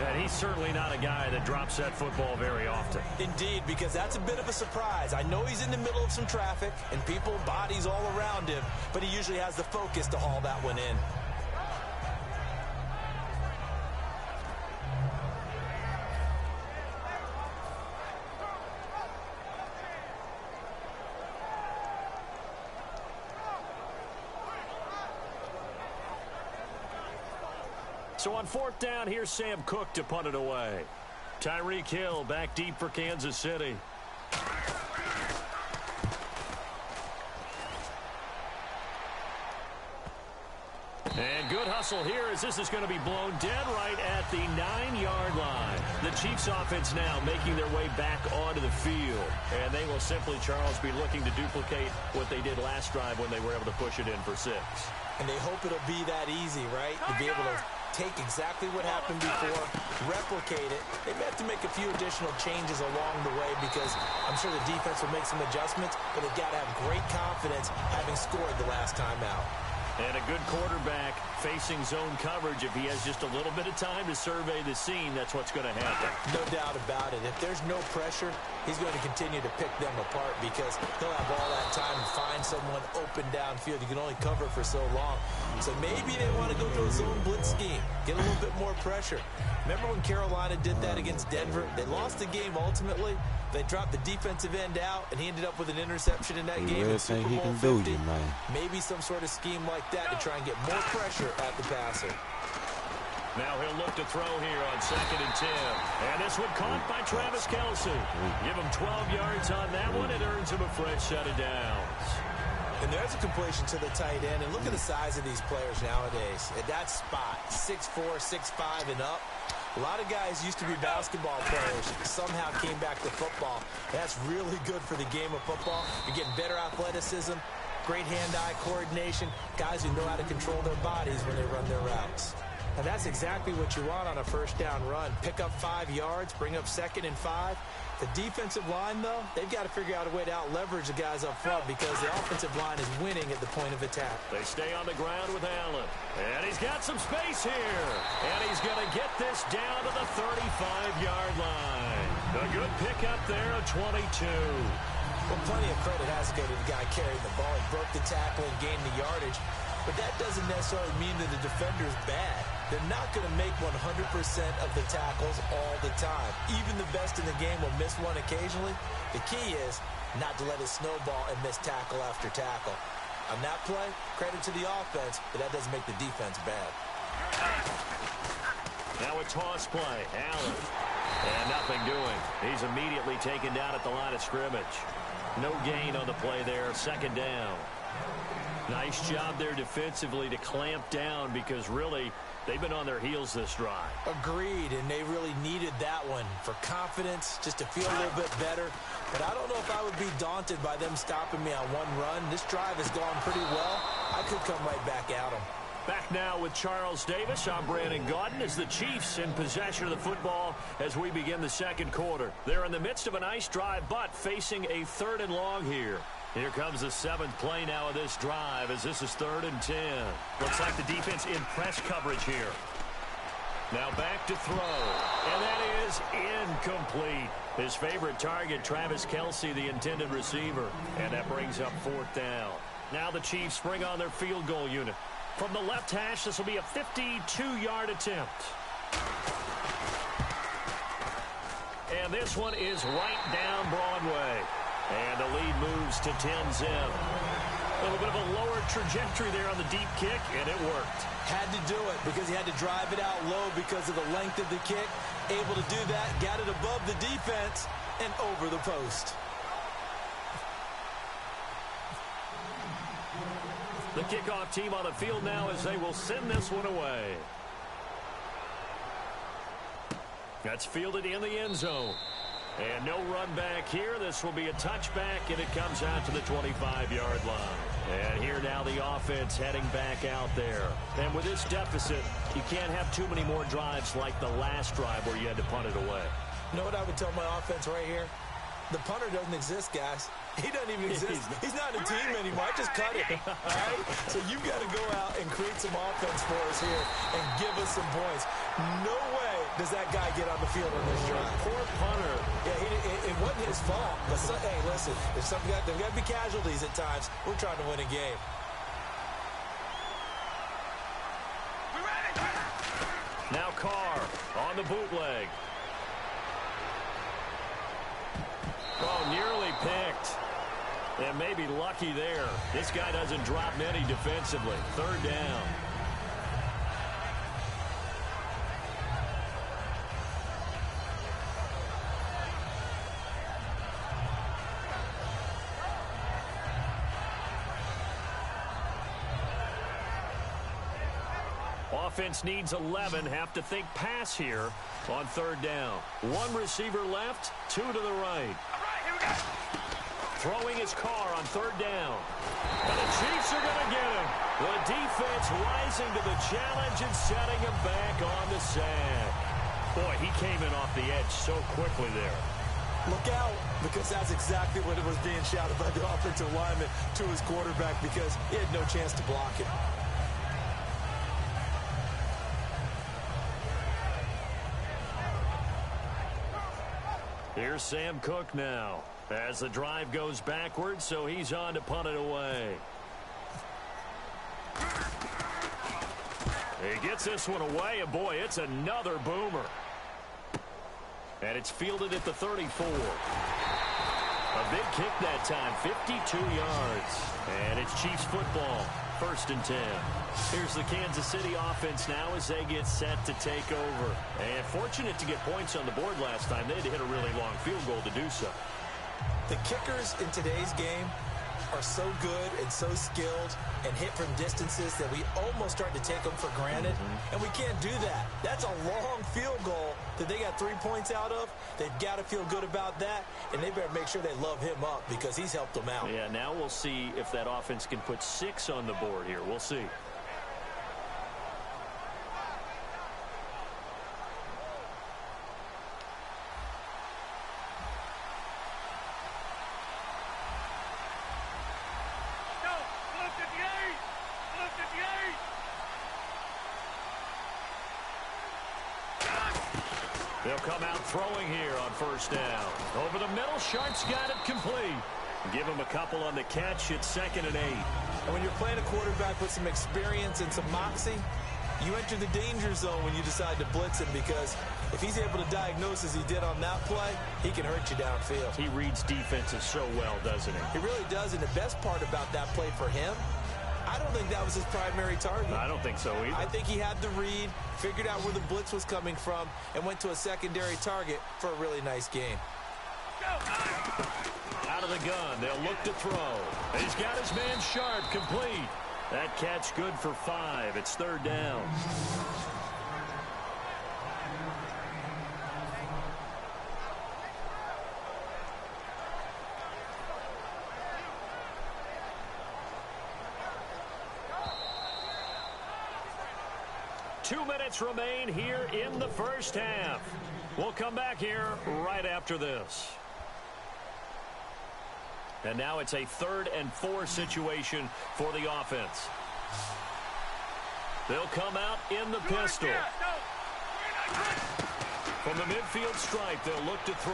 [SPEAKER 1] And he's certainly not a guy that drops that football very often.
[SPEAKER 2] Indeed, because that's a bit of a surprise. I know he's in the middle of some traffic and people, bodies all around him, but he usually has the focus to haul that one in.
[SPEAKER 1] So on 4th down, here's Sam Cook to punt it away. Tyreek Hill back deep for Kansas City. And good hustle here as this is going to be blown dead right at the 9-yard line. The Chiefs offense now making their way back onto the field. And they will simply, Charles, be looking to duplicate what they did last drive when they were able to push it in for 6.
[SPEAKER 2] And they hope it'll be that easy, right? To be able to take exactly what happened before, replicate it. They may have to make a few additional changes along the way because I'm sure the defense will make some adjustments, but they've got to have great confidence having scored the last time out.
[SPEAKER 1] And a good quarterback facing zone coverage. If he has just a little bit of time to survey the scene, that's what's going to happen.
[SPEAKER 2] No doubt about it. If there's no pressure, he's going to continue to pick them apart because he'll have all that time to find someone open downfield. You can only cover for so long. So maybe they want to go to a zone blitz scheme, get a little bit more pressure. Remember when Carolina did that against Denver? They lost the game ultimately. They dropped the defensive end out, and he ended up with an interception in that game in Super Bowl 50. Maybe some sort of scheme like that to try and get more pressure at the passer.
[SPEAKER 1] Now he'll look to throw here on 2nd and 10. And this one caught by Travis Kelce. Give him 12 yards on that one. It earns him a fresh set of downs.
[SPEAKER 2] And there's a completion to the tight end. And look at the size of these players nowadays. At that spot, 6'4", 6'5", and up. A lot of guys used to be basketball players, somehow came back to football. That's really good for the game of football. You're getting better athleticism, great hand-eye coordination, guys who know how to control their bodies when they run their routes. And that's exactly what you want on a first down run. Pick up 5 yards, bring up 2nd and 5. The defensive line, though, they've got to figure out a way to out-leverage the guys up front because the offensive line is winning at the point of attack.
[SPEAKER 1] They stay on the ground with Allen. And he's got some space here. And he's going to get this down to the 35-yard line. A good pickup there, a 22.
[SPEAKER 2] Well, plenty of credit has to go to the guy carrying the ball. He broke the tackle and gained the yardage. But that doesn't necessarily mean that the defender's bad. They're not going to make 100% of the tackles all the time. Even the best in the game will miss one occasionally. The key is not to let it snowball and miss tackle after tackle. On that play, credit to the offense, but that doesn't make the defense bad.
[SPEAKER 1] Now a toss play. Allen. And nothing doing. He's immediately taken down at the line of scrimmage. No gain on the play there. 2nd down. Nice job there defensively to clamp down because really they've been on their heels this drive.
[SPEAKER 2] Agreed, and they really needed that one for confidence, just to feel a little bit better. But I don't know if I would be daunted by them stopping me on one run. This drive has gone pretty well. I could come right back at them.
[SPEAKER 1] Back now with Charles Davis. I'm Brandon Gaudin as the Chiefs in possession of the football as we begin the second quarter. They're in the midst of a nice drive, but facing a 3rd and long here. Here comes the 7th play now of this drive as this is 3rd and 10. Looks like the defense in press coverage here. Now back to throw. And that is incomplete. His favorite target, Travis Kelce, the intended receiver. And that brings up 4th down. Now the Chiefs bring on their field goal unit. From the left hash, this will be a 52-yard attempt. And this one is right down Broadway. And the lead moves to 10-zip. A little bit of a lower trajectory there on the deep kick, and it worked.
[SPEAKER 2] Had to do it because he had to drive it out low because of the length of the kick. Able to do that, got it above the defense and over the post.
[SPEAKER 1] The kickoff team on the field now as they will send this one away. That's fielded in the end zone. And no run back here. This will be a touchback, and it comes out to the 25-yard line. And here now the offense heading back out there. And with this deficit, you can't have too many more drives like the last drive where you had to punt it away.
[SPEAKER 2] You know what I would tell my offense right here? The punter doesn't exist, guys. He doesn't even exist. He's not a team anymore. I just cut it. All right? So you've got to go out and create some offense for us here and give us some points. No way does that guy get on the field on this drive.
[SPEAKER 1] Poor punter.
[SPEAKER 2] Yeah, it wasn't his fault. But hey, listen, if there's got to be casualties at times. We're trying to win a game.
[SPEAKER 1] Now Carr on the bootleg. Oh, nearly picked. And maybe lucky there. This guy doesn't drop many defensively. 3rd down. Offense needs 11. Have to think pass here on 3rd down. 1 receiver left, 2 to the right. Throwing his Carr on 3rd down. And the Chiefs are going to get him. The defense rising to the challenge and setting him back on the sack. Boy, he came in off the edge so quickly there.
[SPEAKER 2] Look out, because that's exactly what it was being shouted by the offensive lineman to his quarterback because he had no chance to block it.
[SPEAKER 1] Here's Sam Cook now as the drive goes backwards, so he's on to punt it away. He gets this one away, and boy, it's another boomer. And it's fielded at the 34. A big kick that time, 52 yards. And it's Chiefs football, 1st and 10. Here's the Kansas City offense now as they get set to take over. And fortunate to get points on the board last time. They had to hit a really long field goal to do so.
[SPEAKER 2] The kickers in today's game are so good and so skilled and hit from distances that we almost start to take them for granted. And we can't do that. That's a long field goal that they got 3 points out of. They've got to feel good about that, and they better make sure they love him up because he's helped them out.
[SPEAKER 1] Yeah, now we'll see if that offense can put 6 on the board here. We'll see. They'll come out throwing here on first down. Over the middle, Sharp's got it complete. Give him a couple on the catch. It's 2nd and 8.
[SPEAKER 2] And when you're playing a quarterback with some experience and some moxie, you enter the danger zone when you decide to blitz him, because if he's able to diagnose as he did on that play, he can hurt you downfield.
[SPEAKER 1] He reads defenses so well, doesn't he?
[SPEAKER 2] He really does, and the best part about that play for him, I don't think that was his primary target.
[SPEAKER 1] I don't think so either.
[SPEAKER 2] I think he had the read, figured out where the blitz was coming from, and went to a secondary target for a really nice game.
[SPEAKER 1] Out of the gun, they'll look to throw. And he's got his man Sharp complete. That catch good for 5. It's 3rd down. Two minutes remain here in the first half. We'll come back here right after this. And now it's a 3rd and 4 situation for the offense. They'll come out in the pistol. From the midfield stripe, they'll look to throw.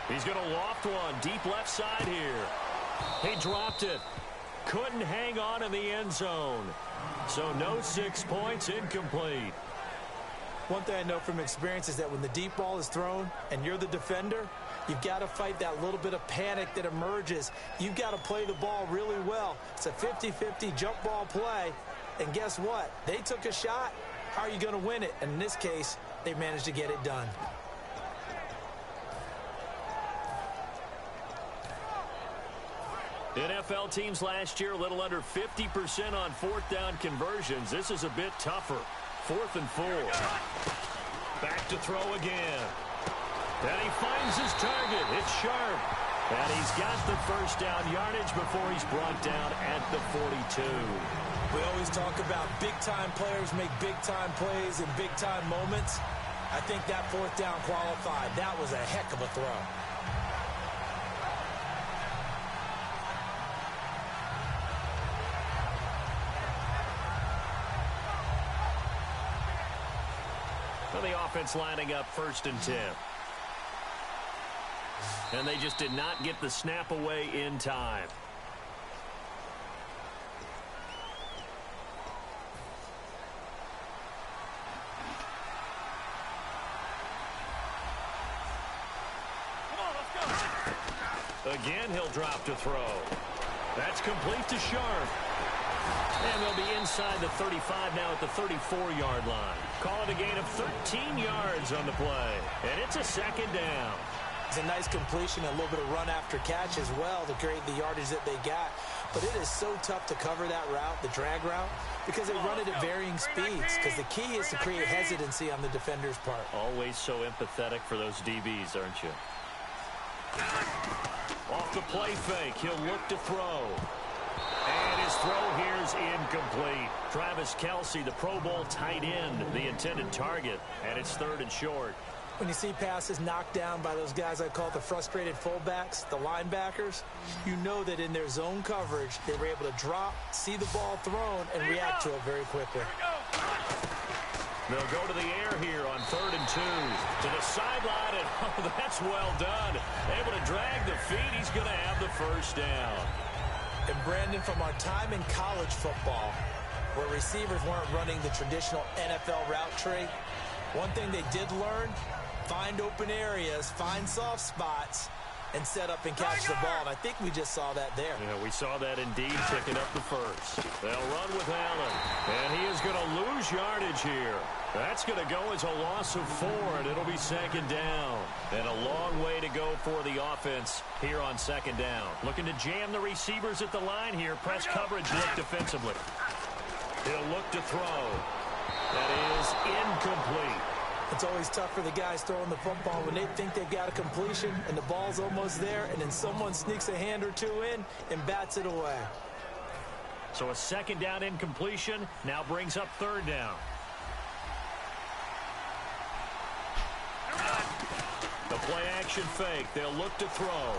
[SPEAKER 1] He's going to loft one deep left side here. He dropped it. Couldn't hang on in the end zone. So no 6 points, incomplete.
[SPEAKER 2] One thing I know from experience is that when the deep ball is thrown and you're the defender, you've got to fight that little bit of panic that emerges. You've got to play the ball really well. It's a 50-50 jump ball play. And guess what? They took a shot. How are you going to win it? And in this case, they managed to get it done.
[SPEAKER 1] NFL teams last year a little under 50% on 4th down conversions. This is a bit tougher. 4th and 4. Back to throw again. And he finds his target. It's Sharp. And he's got the first down yardage before he's brought down at the 42.
[SPEAKER 2] We always talk about big-time players make big-time plays in big-time moments. I think that 4th down qualified. That was a heck of a throw.
[SPEAKER 1] Well, the offense lining up 1st and 10. And they just did not get the snap away in time. Again, he'll drop to throw. That's complete to Sharp. And they'll be inside the 35 now at the 34-yard line. Call it a gain of 13 yards on the play. And it's a 2nd down.
[SPEAKER 2] It's a nice completion, a little bit of run after catch as well to create the yardage that they got. But it is so tough to cover that route, the drag route, because they run it at varying speeds. Because the key is to create hesitancy on the defender's part.
[SPEAKER 1] Always so empathetic for those DBs, aren't you? Off the play fake, he'll look to throw. And his throw here's incomplete. Travis Kelce, the Pro Bowl tight end, the intended target. And it's 3rd and short.
[SPEAKER 2] When you see passes knocked down by those guys I call the frustrated fullbacks, the linebackers, you know that in their zone coverage, they were able to drop, see the ball thrown, and react to it very quickly.
[SPEAKER 1] They'll go to the air here on 3rd and 2. To the sideline, and oh, that's well done. Able to drag the feet. He's going to have the first down.
[SPEAKER 2] And Brandon, from our time in college football, where receivers weren't running the traditional NFL route tree, one thing they did learn, find open areas, find soft spots, and set up and catch the ball. And I think we just saw that there.
[SPEAKER 1] Yeah, we saw that indeed, picking up the first. They'll run with Allen, and he is going to lose yardage here. That's going to go as a loss of 4, and it'll be 2nd down. And a long way to go for the offense here on 2nd down. Looking to jam the receivers at the line here. Press coverage look defensively. He'll look to throw. That is incomplete.
[SPEAKER 2] It's always tough for the guys throwing the football when they think they've got a completion and the ball's almost there, and then someone sneaks a hand or two in and bats it away.
[SPEAKER 1] So a 2nd down incompletion now brings up 3rd down. The play action fake. They'll look to throw.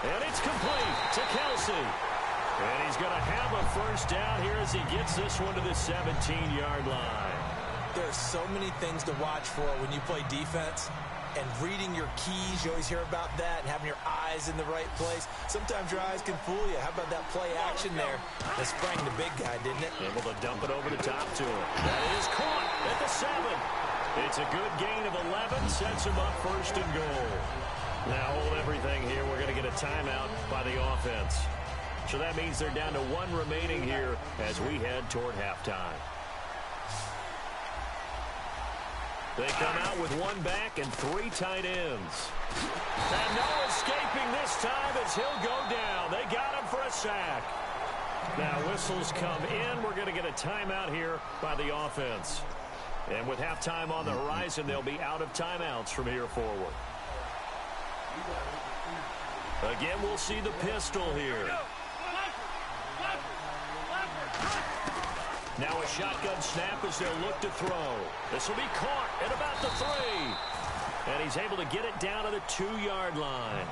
[SPEAKER 1] And it's complete to Kelce. And he's going to have a first down here as he gets this one to the 17-yard line.
[SPEAKER 2] There are so many things to watch for when you play defense. and reading your keys. You always hear about that, and having your eyes in the right place. Sometimes your eyes can fool you. How about that play action there? That sprang the big guy, didn't it?
[SPEAKER 1] Able to dump it over the top to him. That is caught at the 7. It's a good gain of 11, sets him up first and goal. Now hold everything here. We're going to get a timeout by the offense. So that means they're down to 1 remaining here as we head toward halftime. They come out with 1 back and 3 tight ends. And no escaping this time as he'll go down. They got him for a sack. Now whistles come in. We're going to get a timeout here by the offense. And with halftime on the horizon, they'll be out of timeouts from here forward. Again, we'll see the pistol here. Now a shotgun snap as they'll look to throw. This will be caught at about the 3. And he's able to get it down to the 2-yard line.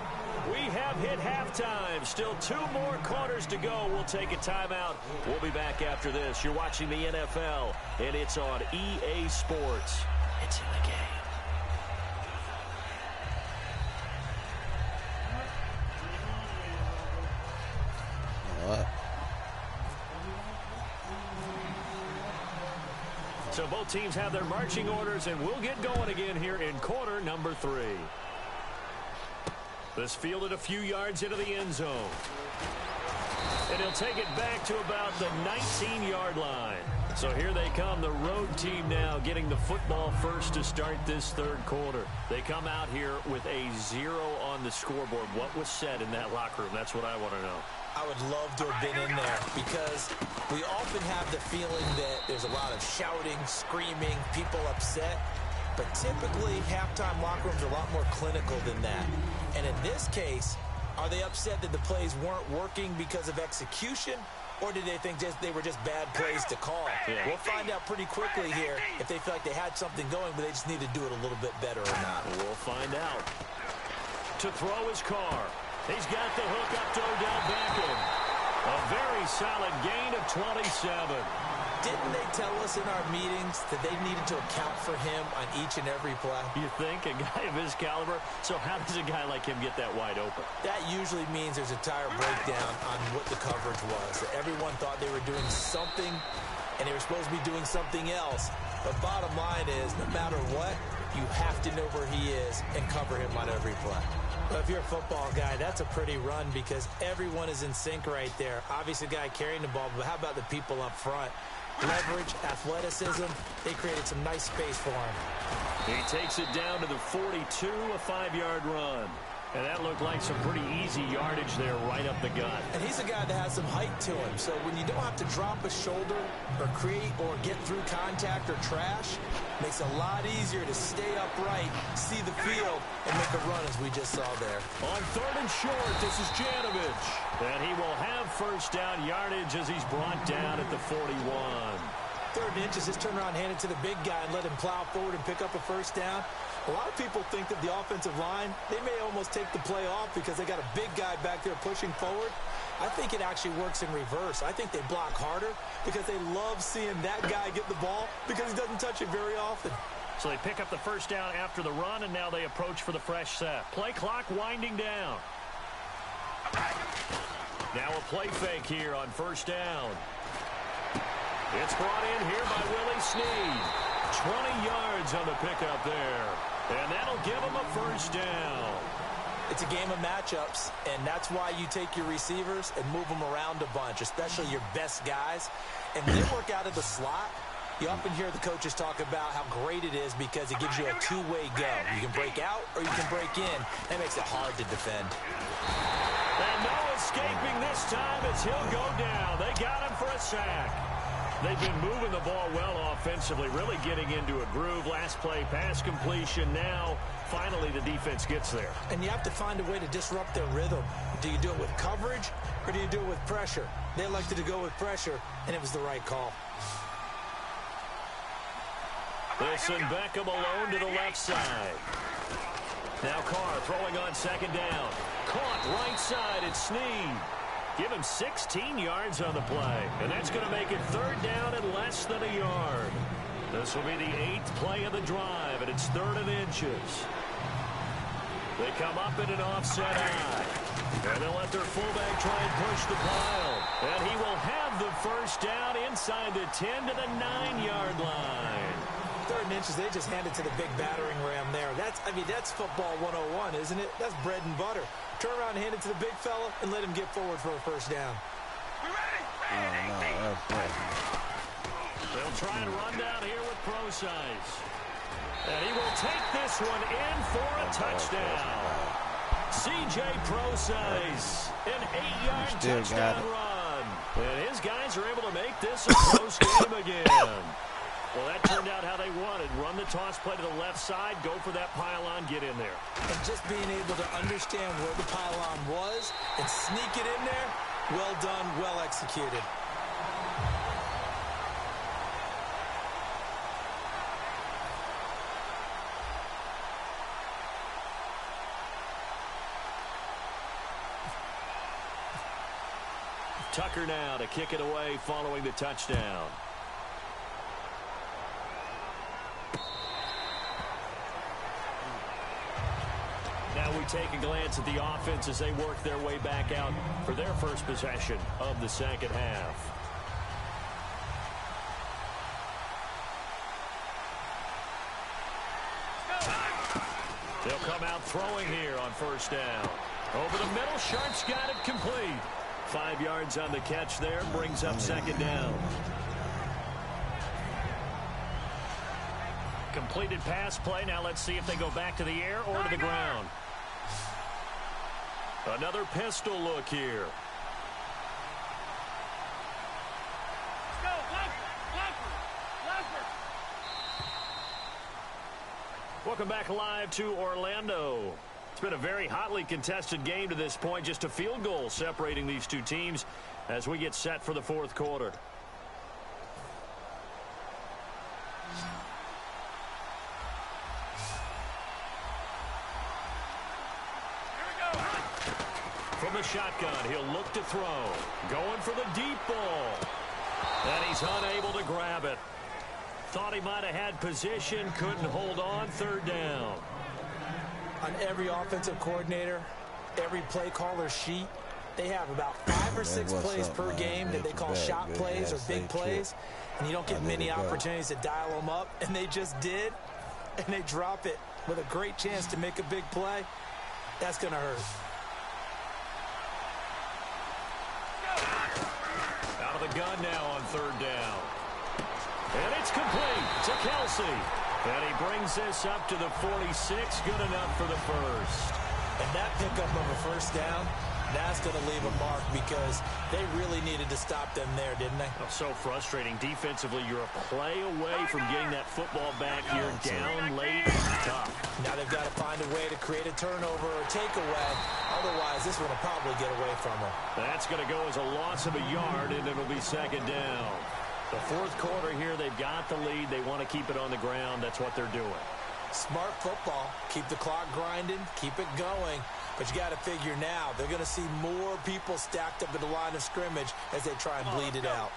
[SPEAKER 1] We have hit halftime. Still 2 more quarters to go. We'll take a timeout. We'll be back after this. You're watching the NFL, and it's on EA Sports. It's in the game.
[SPEAKER 3] What?
[SPEAKER 1] So both teams have their marching orders, and we'll get going again here in quarter number 3. This fielded a few yards into the end zone. And he'll take it back to about the 19-yard line. So here they come, the road team now getting the football first to start this 3rd quarter. They come out here with a 0 on the scoreboard. What was said in that locker room? That's what I want to know.
[SPEAKER 2] I would love to have been in there because we often have the feeling that there's a lot of shouting, screaming, people upset. But typically, halftime locker rooms are a lot more clinical than that. And in this case, are they upset that the plays weren't working because of execution? Or did they think they were just bad plays to call?
[SPEAKER 1] Yeah.
[SPEAKER 2] We'll find out pretty quickly here if they feel like they had something going, but they just need to do it a little bit better or not.
[SPEAKER 1] We'll find out. To throw his car. He's got the hook up to Odell Beckham. A very solid gain of 27.
[SPEAKER 2] Didn't they tell us in our meetings that they needed to account for him on each and every play?
[SPEAKER 1] You think? A guy of his caliber? So how does a guy like him get that wide open?
[SPEAKER 2] That usually means there's a tire breakdown on what the coverage was. That everyone thought they were doing something, and they were supposed to be doing something else. But bottom line is, no matter what, you have to know where he is and cover him on every play. Well, if you're a football guy, that's a pretty run because everyone is in sync right there. Obviously, the guy carrying the ball, but how about the people up front? Leverage, athleticism, they created some nice space for him.
[SPEAKER 1] He takes it down to the 42, a 5-yard run. And that looked like some pretty easy yardage there right up the gut.
[SPEAKER 2] And he's a guy that has some height to him. So when you don't have to drop a shoulder or create or get through contact or trash, makes it a lot easier to stay upright, see the field, and make a run as we just saw there.
[SPEAKER 1] On 3rd and short, this is Janovich. And he will have first down yardage as he's brought down at the 41.
[SPEAKER 2] 3rd and inches, just turn around, hand it to the big guy, and let him plow forward and pick up a first down. A lot of people think that the offensive line, they may almost take the play off because they got a big guy back there pushing forward. I think it actually works in reverse. I think they block harder because they love seeing that guy get the ball because he doesn't touch it very often.
[SPEAKER 1] So they pick up the first down after the run, and now they approach for the fresh set. Play clock winding down. Now a play fake here on first down. It's brought in here by Willie Snead. 20 yards on the pickup there. And that'll give him a first down.
[SPEAKER 2] It's a game of matchups, and that's why you take your receivers and move them around a bunch, especially your best guys. And when they work out of the slot, you often hear the coaches talk about how great it is because it gives you a two-way go. You can break out or you can break in. That makes it hard to defend.
[SPEAKER 1] And no escaping this time as he'll go down. They got him for a sack. They've been moving the ball well offensively, really getting into a groove. Last play, pass completion. Now, finally, the defense gets there.
[SPEAKER 2] And you have to find a way to disrupt their rhythm. Do you do it with coverage or do you do it with pressure? They elected to go with pressure, and it was the right call.
[SPEAKER 1] They'll send Beckham alone to the left side. Now Carr throwing on second down. Caught right side at Snead. Give him 16 yards on the play. And that's going to make it third down and less than a yard. This will be the 8th play of the drive, and it's 3rd and inches. They come up in an offset eye. And they'll let their fullback try and push the pile. And he will have the first down inside the 10 to the 9-yard line.
[SPEAKER 2] 3rd and inches, they just hand it to the big battering ram there. That's football 101, isn't it? That's bread and butter. Turn around and hand it to the big fella and let him get forward for a first down.
[SPEAKER 4] We ready?
[SPEAKER 1] They'll try and run down here with Pro-Size. And he will take this one in for a touchdown. C.J. Pro-Size, an 8-yard touchdown run. And his guys are able to make this a close game again. Well, that turned out how they wanted. Run the toss play to the left side, go for that pylon, get in there.
[SPEAKER 2] And just being able to understand where the pylon was and sneak it in there, well done, well executed.
[SPEAKER 1] Tucker now to kick it away following the touchdown. Now we take a glance at the offense as they work their way back out for their first possession of the second half. They'll come out throwing here on first down. Over the middle, Sharp's got it complete. 5 yards on the catch there, brings up second down. Completed pass play. Now let's see if they go back to the air or to the ground. Another pistol look here.
[SPEAKER 4] Go, Leffer.
[SPEAKER 1] Welcome back live to Orlando. It's been a very hotly contested game to this point. Just a field goal separating these two teams as we get set for the fourth quarter. From the shotgun, he'll look to throw. Going for the deep ball. And he's unable to grab it. Thought he might have had position, couldn't hold on. 3rd down.
[SPEAKER 2] On every offensive coordinator, every play caller sheet, they have about 5 or 6 plays per game that they call shot plays or big plays, and you don't get many opportunities to dial them up, and they just did, and they drop it with a great chance to make a big play. That's going to hurt.
[SPEAKER 1] Out of the gun now on 3rd down. And it's complete to Kelsey. And he brings this up to the 46. Good enough for the first.
[SPEAKER 2] And that pickup of a first down, that's going to leave a mark because they really needed to stop them there, didn't they?
[SPEAKER 1] Oh, so frustrating. Defensively, you're a play away from getting that football back here down late. Tough.
[SPEAKER 2] Now they've got to find a way to create a turnover or takeaway. Otherwise, this one will probably get away from them.
[SPEAKER 1] That's going to go as a loss of a yard, and it'll be second down. The fourth quarter here, they've got the lead. They want to keep it on the ground. That's what they're doing.
[SPEAKER 2] Smart football. Keep the clock grinding. Keep it going. But you got to figure now, they're going to see more people stacked up at the line of scrimmage as they try and bleed it out.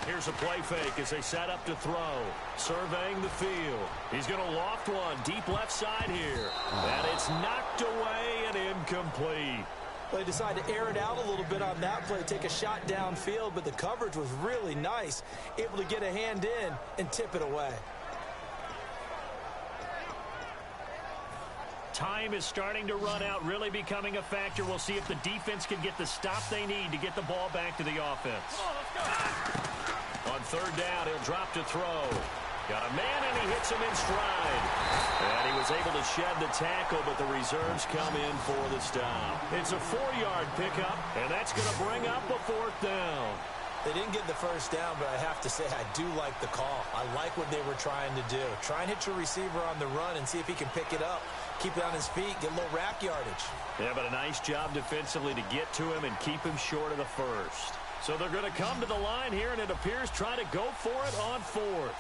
[SPEAKER 1] Here's a play fake as they set up to throw. Surveying the field. He's going to loft one deep left side here. And it's knocked away and incomplete.
[SPEAKER 2] They decided to air it out a little bit on that play, take a shot downfield, but the coverage was really nice. Able to get a hand in and tip it away.
[SPEAKER 1] Time is starting to run out, really becoming a factor. We'll see if the defense can get the stop they need to get the ball back to the offense. On 3rd down, he'll drop to throw. Got a man, and he hits him in stride. And he was able to shed the tackle, but the reserves come in for the stop. It's a 4-yard pickup, and that's going to bring up a 4th down.
[SPEAKER 2] They didn't get the first down, but I have to say I do like the call. I like what they were trying to do. Try and hit your receiver on the run and see if he can pick it up. Keep it on his feet, get a little rack yardage.
[SPEAKER 1] Yeah, but a nice job defensively to get to him and keep him short of the first. So they're going to come to the line here, and it appears try to go for it on 4th.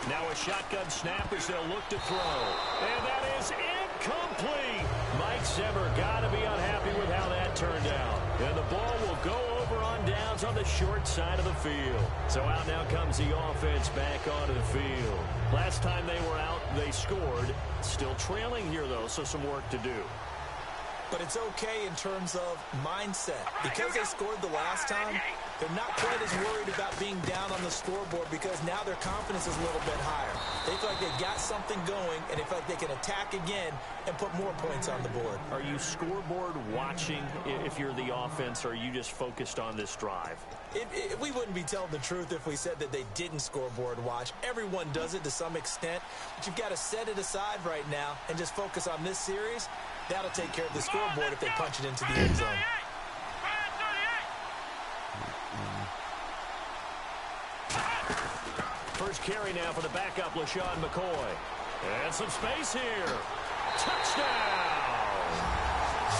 [SPEAKER 1] Now a shotgun snap as they'll look to throw. And that is incomplete. Mike Zimmer got to be unhappy with how that turned out. And the ball will go over on downs on the short side of the field. So out now comes the offense back onto the field. Last time they were out, they scored. Still trailing here, though, so some work to do.
[SPEAKER 2] But it's okay in terms of mindset. Because they scored the last time, they're not quite as worried about being down on the scoreboard because now their confidence is a little bit higher. They feel like they've got something going, and they feel like they can attack again and put more points on the board.
[SPEAKER 1] Are you scoreboard watching if you're the offense, or are you just focused on this drive?
[SPEAKER 2] We wouldn't be telling the truth if we said that they didn't scoreboard watch. Everyone does it to some extent, but you've got to set it aside right now and just focus on this series. That'll take care of the scoreboard if they punch it into the end zone.
[SPEAKER 1] First carry now for the backup, LaShawn McCoy. And some space here. Touchdown!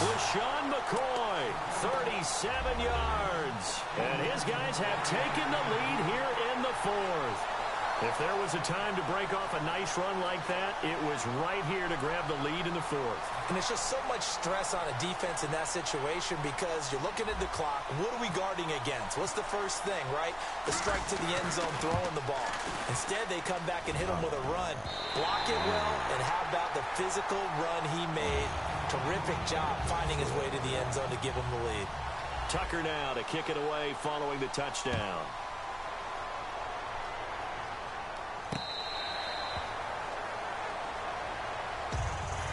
[SPEAKER 1] LaShawn McCoy, 37 yards. And his guys have taken the lead here in the fourth. If there was a time to break off a nice run like that, it was right here to grab the lead in the fourth.
[SPEAKER 2] And it's just so much stress on a defense in that situation because you're looking at the clock. What are we guarding against? What's the first thing, right? The strike to the end zone, throwing the ball. Instead, they come back and hit him with a run. Block it well, and how about the physical run he made? Terrific job finding his way to the end zone to give him the lead.
[SPEAKER 1] Tucker now to kick it away following the touchdown.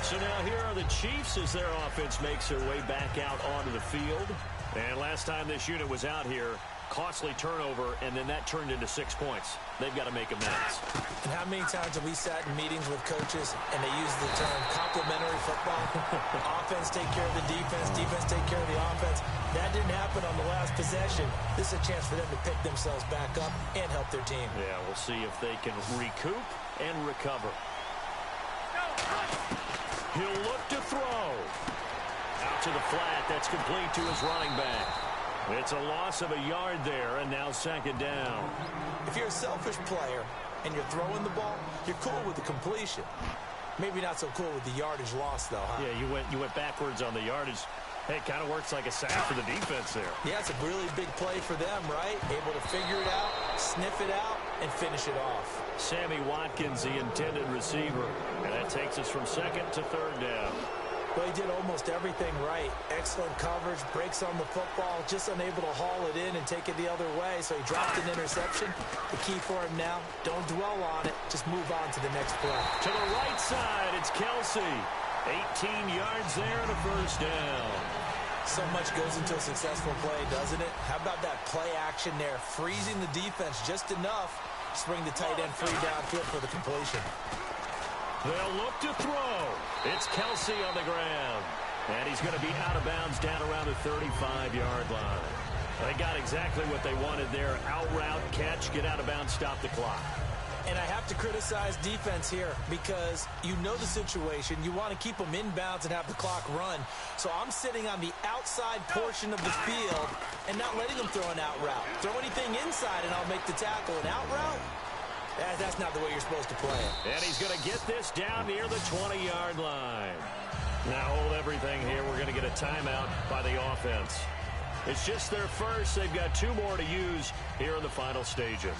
[SPEAKER 1] So now here are the Chiefs as their offense makes their way back out onto the field. And last time this unit was out here, costly turnover, and then that turned into 6 points. They've got to make amends.
[SPEAKER 2] And how many times have we sat in meetings with coaches and they use the term complementary football? Offense take care of the defense, defense take care of the offense. That didn't happen on the last possession. This is a chance for them to pick themselves back up and help their team.
[SPEAKER 1] Yeah, we'll see if they can recoup and recover. He'll look to throw. Out to the flat. That's complete to his running back. It's a loss of a yard there, and now second down.
[SPEAKER 2] If you're a selfish player and you're throwing the ball, you're cool with the completion. Maybe not so cool with the yardage loss, though, huh?
[SPEAKER 1] Yeah, you went backwards on the yardage. Hey, it kind of works like a sack for the defense there.
[SPEAKER 2] Yeah, it's a really big play for them, right? Able to figure it out, sniff it out, and finish it off.
[SPEAKER 1] Sammy Watkins, the intended receiver. And that takes us from second to third down.
[SPEAKER 2] Well, he did almost everything right. Excellent coverage, breaks on the football, just unable to haul it in and take it the other way. So he dropped an interception. The key for him now, don't dwell on it. Just move on to the next play.
[SPEAKER 1] To the right side, it's Kelsey. 18 yards there and a first down.
[SPEAKER 2] So much goes into a successful play, doesn't it? How about that play action there? Freezing the defense just enough to bring the tight end free downfield for the completion.
[SPEAKER 1] They'll look to throw. It's Kelsey on the ground. And he's going to be out of bounds down around the 35-yard line. They got exactly what they wanted there. Out route, catch, get out of bounds, stop the clock.
[SPEAKER 2] And I have to criticize defense here because you know the situation. You want to keep them inbounds and have the clock run. So I'm sitting on the outside portion of the field and not letting them throw an out route. Throw anything inside and I'll make the tackle. An out route? That's not the way you're supposed to play it.
[SPEAKER 1] And he's going to get this down near the 20-yard line. Now hold everything here. We're going to get a timeout by the offense. It's just their first. They've got 2 more to use here in the final stages.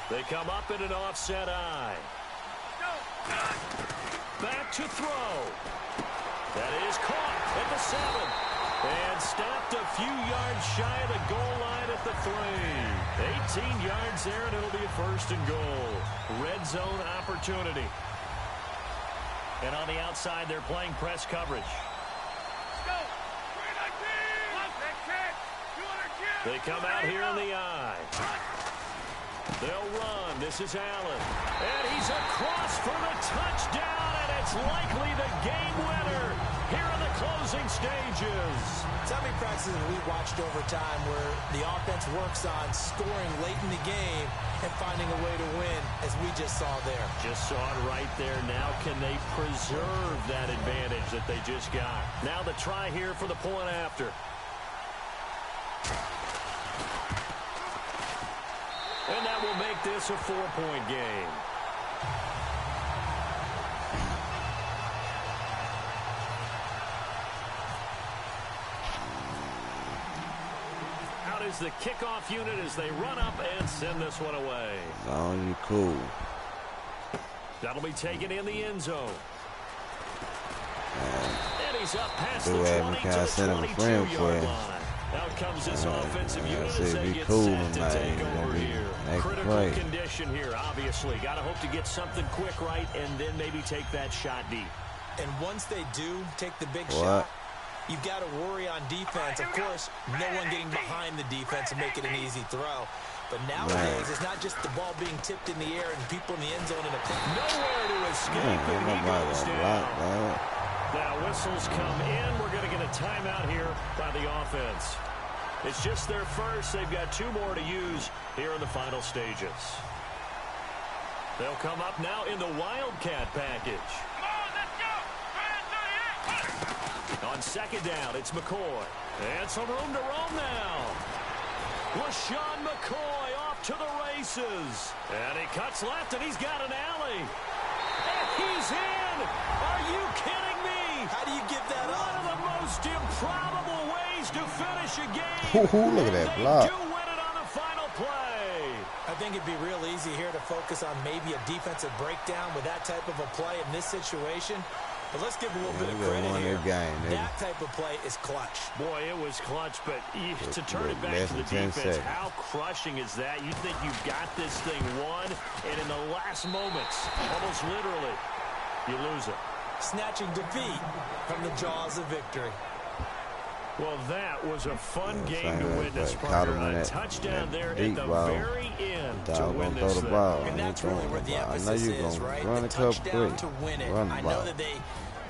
[SPEAKER 1] They come up in an offset eye. Back to throw. That is caught at the 7. And stopped a few yards shy of the goal line at the 3. 18 yards there, and it'll be a first and goal. Red zone opportunity. And on the outside, they're playing press coverage. They come out here in the eye. They'll run. This is Allen. And he's across for the touchdown, and it's likely the game winner here in the closing stages.
[SPEAKER 2] So many practices we watched over time where the offense works on scoring late in the game and finding a way to win, as we just saw there.
[SPEAKER 1] Just saw it right there. Now can they preserve that advantage that they just got? Now the try here for the point after. And that will make this a 4-point game. is the kickoff unit as they run up and send this one away.
[SPEAKER 3] Oh, you cool.
[SPEAKER 1] That'll be taken in the end zone. And he's up past the
[SPEAKER 3] Do
[SPEAKER 1] 20
[SPEAKER 3] have me
[SPEAKER 1] to
[SPEAKER 3] kind of send him
[SPEAKER 1] the
[SPEAKER 3] a friend
[SPEAKER 1] 22-yard
[SPEAKER 3] for
[SPEAKER 1] line. Out comes this offensive unit
[SPEAKER 3] see,
[SPEAKER 1] as they
[SPEAKER 3] be
[SPEAKER 1] get
[SPEAKER 3] cool
[SPEAKER 1] set to
[SPEAKER 3] tonight.
[SPEAKER 1] take
[SPEAKER 3] Gonna
[SPEAKER 1] over
[SPEAKER 3] be
[SPEAKER 1] here.
[SPEAKER 3] next
[SPEAKER 1] Critical
[SPEAKER 3] play.
[SPEAKER 1] condition here, obviously. Got to hope to get something quick right and then maybe take that shot deep.
[SPEAKER 2] And once they do take the big
[SPEAKER 3] What?
[SPEAKER 2] shot, you've got to worry on defense. Of course, no one getting behind the defense and make it an easy throw. But nowadays, it's not just the ball being tipped in the air and people in the end zone in a
[SPEAKER 1] Nowhere to escape, and he goes down. Now whistles come in. We're going to get a timeout here by the offense. It's just their first. They've got 2 more to use here in the final stages. They'll come up now in the Wildcat package. On second down, it's McCoy. And some room to roam now. LaShawn McCoy off to the races. And he cuts left, and he's got an alley. And he's in. Are you kidding me?
[SPEAKER 2] How do you give that up?
[SPEAKER 1] One of the most improbable ways to finish a game.
[SPEAKER 3] Look at that block.
[SPEAKER 1] They do win it on the final play.
[SPEAKER 2] I think it'd be real easy here to focus on maybe a defensive breakdown with that type of a play in this situation. But let's give a little bit of credit here. That type of play is clutch.
[SPEAKER 1] Boy, it was clutch, but to turn it back to the defense, how crushing is that? You think you've got this thing won, and in the last moments, almost literally, you lose it.
[SPEAKER 2] Snatching defeat from the jaws of victory.
[SPEAKER 1] Well, that was a fun game to witness, partner. A touchdown there at the very end to win this thing.
[SPEAKER 2] And that's really where the emphasis is, right? The touchdown to win it. I know that they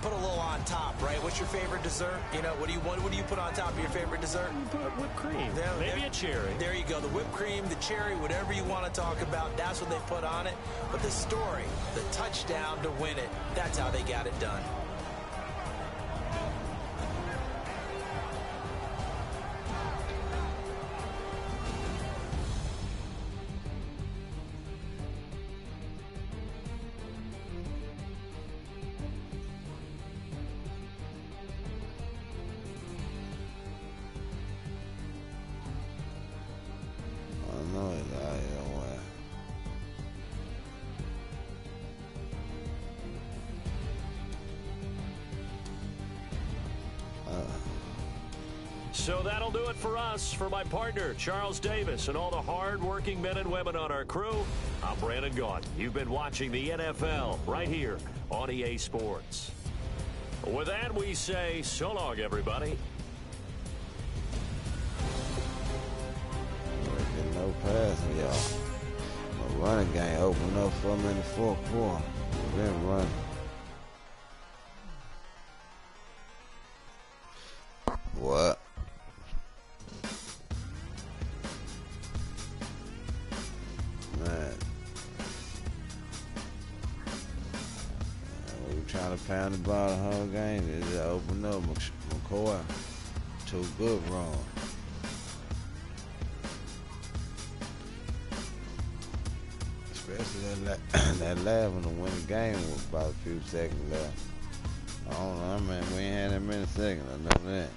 [SPEAKER 2] put a little on top, right? What's your favorite dessert? You know, what do you put on top of your favorite dessert?
[SPEAKER 1] Put whipped cream. Maybe a cherry.
[SPEAKER 2] There you go. The whipped cream, the cherry, whatever you want to talk about, that's what they put on it. But the story, the touchdown to win it, that's how they got it done.
[SPEAKER 1] So that'll do it for us. For my partner, Charles Davis, and all the hard-working men and women on our crew, I'm Brandon Gault. You've been watching the NFL right here on EA Sports. With that, we say so long, everybody.
[SPEAKER 3] No passing, y'all. My running game opened up for me in the fourth quarter. We've been running. What? Man. We were trying to pound the ball the whole game. It just opened up. McCoy. 2 good runs. Especially that last one to win the game with about a few seconds left. I don't know, man. We ain't had that many seconds. I know that.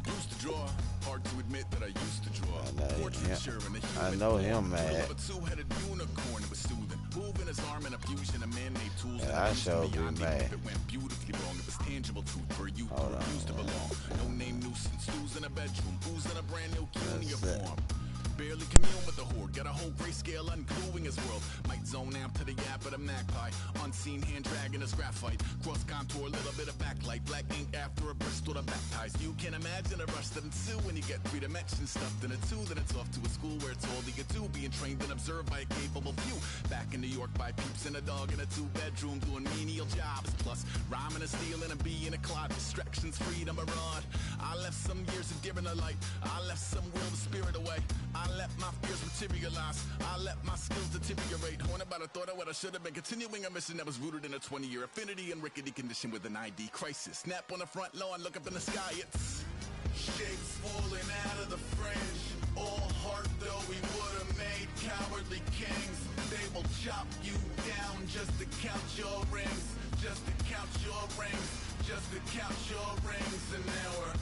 [SPEAKER 5] Used to draw. Hard to admit that I used to draw.
[SPEAKER 3] I know him, man.
[SPEAKER 5] A two-headed unicorn that was soothing. Moving his arm in a fusion of man-made tools.
[SPEAKER 3] Yeah, I sure be mad.
[SPEAKER 5] It went beautifully wrong. It was tangible truth for you who refused to belong. No name nuisance. Who's in a bedroom? Who's in a brand new uniform? Barely commune with the horde. Got a whole grayscale ungluing his world. Might zone out to the yap of the magpie. Unseen hand dragging his graphite. Cross contour, little bit of backlight. Black ink after a Bristol to baptize. You can imagine a rush that ensue when you get 3 dimensions stuffed in a 2. Then it's off to a school where it's all you get to. Being trained and observed by a capable few. Back in New York by peeps and a dog in a 2-bedroom doing menial jobs. Plus rhyming and stealing and being a clod. Distractions, freedom, a rod. I left some years of giving a light. I left some will of spirit away. I let my fears materialize. I let my skills deteriorate. Horn about a thought of what I should have been. Continuing a mission that was rooted in a 20-year affinity and rickety condition with an ID crisis. Snap on the front lawn, look up in the sky. It's shapes falling out of the fringe. All heart though we would have made cowardly kings. They will chop you down just to count your rings. Just to count your rings. Just to count your rings. And now we're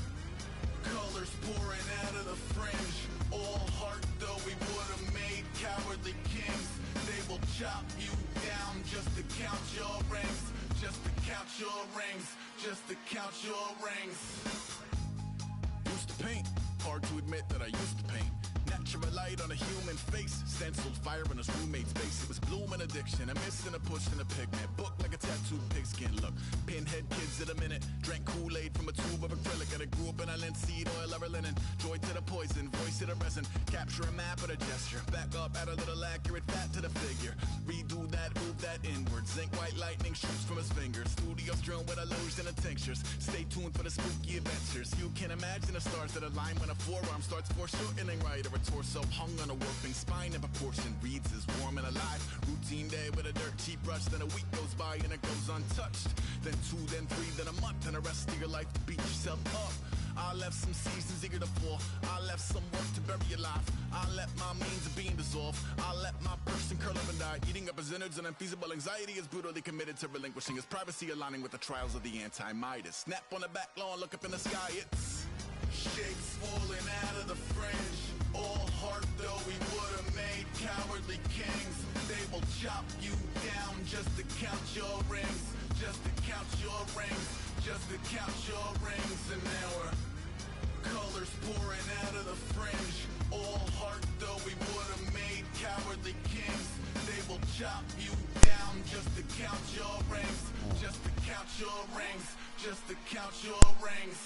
[SPEAKER 5] chop you down just to count your rings, just to count your rings, just to count your rings. Used to paint, hard to admit that I used to paint. Natural light on a human face, stenciled fire in his roommate's face. It was blooming addiction, a miss and a push and a pigment. Book like a tattooed pigskin look. Pinhead kids in a minute. Drank Kool-Aid from a tube of acrylic. And I grew up in a linseed oil ever linen. Joy to the poison, voice to the resin. Capture a map of a gesture. Back up, add a little accurate fat to the figure. Redo that, move that inward. Zinc white lightning shoots from his fingers. Studio strewn with illusion and tinctures. Stay tuned for the spooky adventures. You can imagine the stars that align when a forearm starts foreshortening right. Or a torso hung on a warping spine in proportion. Reads as warm and alive. Routine day with a dirt cheap brush. Then a week goes by and it goes untouched. Then 2, then 3, then a month. And the rest of your life to beat yourself up. I left some seasons eager to fall. I left some work to bury your life. I let my means of being dissolved. I let my person curl up and die. Eating up his innards and unfeasible anxiety is brutally committed to relinquishing his privacy, aligning with the trials of the anti-Midas. Snap on the back lawn, look up in the sky. It's shapes falling out of the fringe. All heart though we would have made cowardly kings. They will chop you down just to count your rings, just to count your rings, just to count your rings. And now we're colors pouring out of the fringe. All heart though we would have made cowardly kings. They will chop you down just to count your rings, just to count your rings, just to count your rings.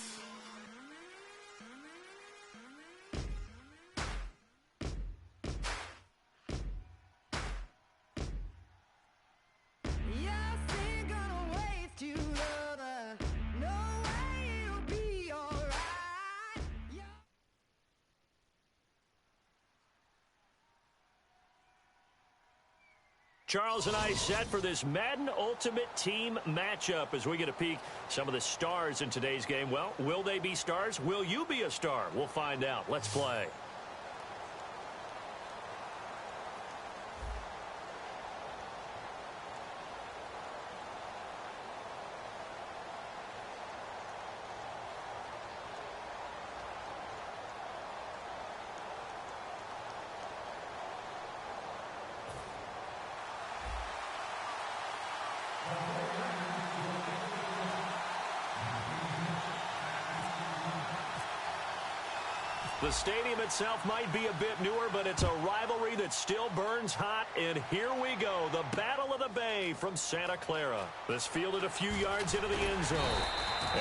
[SPEAKER 1] Charles and I set for this Madden Ultimate Team matchup as we get a peek some of the stars in today's game. Well, will they be stars? Will you be a star? We'll find out. Let's play. The stadium itself might be a bit newer, but it's a rivalry that still burns hot. And here we go, the Battle of the Bay from Santa Clara. This fielded a few yards into the end zone.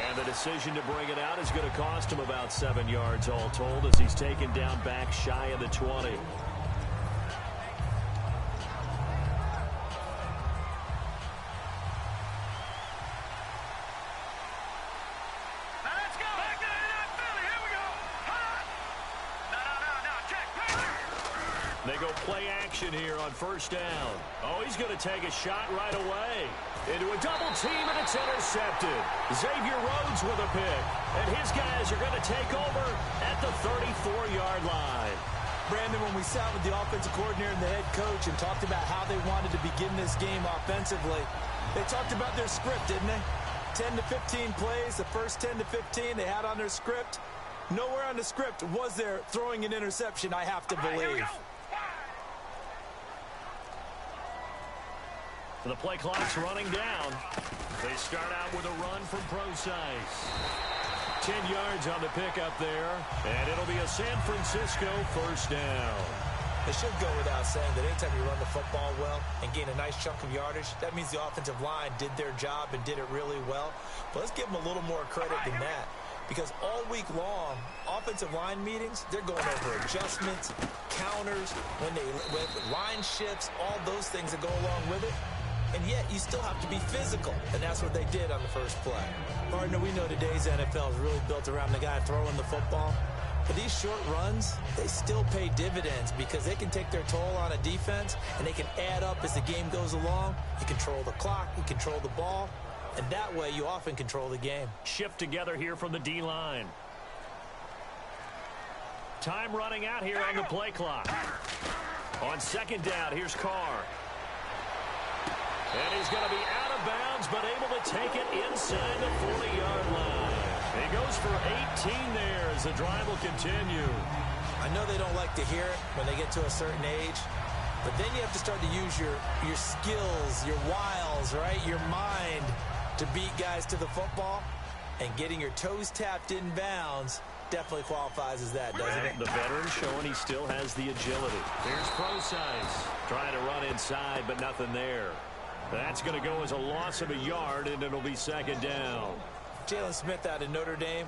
[SPEAKER 1] And the decision to bring it out is going to cost him about 7 yards all told as he's taken down back shy of the 20. They go play action here on first down. Oh, he's going to take a shot right away. Into a double team, and it's intercepted. Xavier Rhodes with a pick. And his guys are going to take over at the 34-yard line.
[SPEAKER 2] Brandon, when we sat with the offensive coordinator and the head coach and talked about how they wanted to begin this game offensively, they talked about their script, didn't they? 10 to 15 plays, the first 10 to 15 they had on their script. Nowhere on the script was there throwing an interception, I have to believe.
[SPEAKER 1] The play clock's running down. They start out with a run from Procise. 10 yards on the pickup there, and it'll be a San Francisco first down.
[SPEAKER 2] It should go without saying that anytime you run the football well and gain a nice chunk of yardage, that means the offensive line did their job and did it really well. But let's give them a little more credit than that. Because all week long, offensive line meetings, they're going over adjustments, counters, when line shifts, all those things that go along with it. And yet, you still have to be physical. And that's what they did on the first play. Partner, we know today's NFL is really built around the guy throwing the football. But these short runs, they still pay dividends because they can take their toll on a defense, and they can add up as the game goes along. You control the clock, you control the ball, and that way you often control the game.
[SPEAKER 1] Shift together here from the D-line. Time running out here on the play clock. On second down, here's Carr. And he's going to be out of bounds, but able to take it inside the 40-yard line. He goes for 18 there as the drive will continue.
[SPEAKER 2] I know they don't like to hear it when they get to a certain age, But then you have to start to use your skills, your wiles, right? Your mind to beat guys to the football. And getting your toes tapped in bounds definitely qualifies as that, doesn't it?
[SPEAKER 1] The veteran showing he still has the agility. Here's Procise trying to run inside, but nothing there. That's going to go as a loss of a yard, and it'll be second down.
[SPEAKER 2] Jalen Smith out of Notre Dame.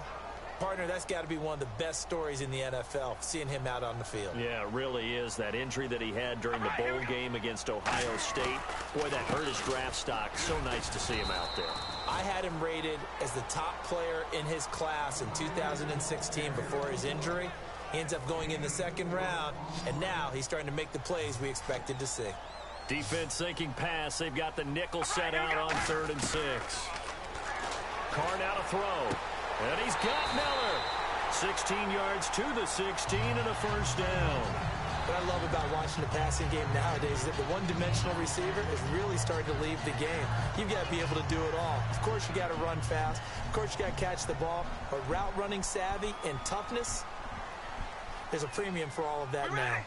[SPEAKER 2] Partner, that's got to be one of the best stories in the NFL, seeing him out on the field.
[SPEAKER 1] Yeah, it really is. That injury that he had during the bowl game against Ohio State, boy, that hurt his draft stock. So nice to see him out there.
[SPEAKER 2] I had him rated as the top player in his class in 2016 before his injury. He ends up going in the second round, and now he's starting to make the plays we expected to see.
[SPEAKER 1] Defense thinking pass. They've got the nickel set out on 3rd and 6. Carr now to throw. And he's got Miller. 16 yards to the 16 and a first down.
[SPEAKER 2] What I love about watching the passing game nowadays is that the one-dimensional receiver is really starting to leave the game. You've got to be able to do it all. Of course, you got to run fast. Of course, you got to catch the ball. But route running savvy and toughness, there's a premium for all of that now.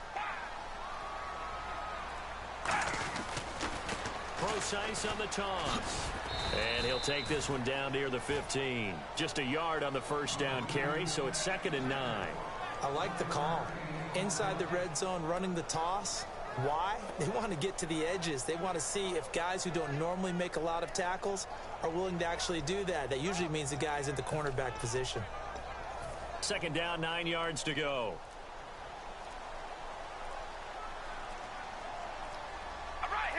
[SPEAKER 1] Procise on the toss. And he'll take this one down near the 15. Just a yard on the first down carry, so it's 2nd and 9.
[SPEAKER 2] I like the call. Inside the red zone, running the toss. Why? They want to get to the edges. They want to see if guys who don't normally make a lot of tackles are willing to actually do that. That usually means the guy's in the cornerback position.
[SPEAKER 1] 2nd down, 9 yards to go.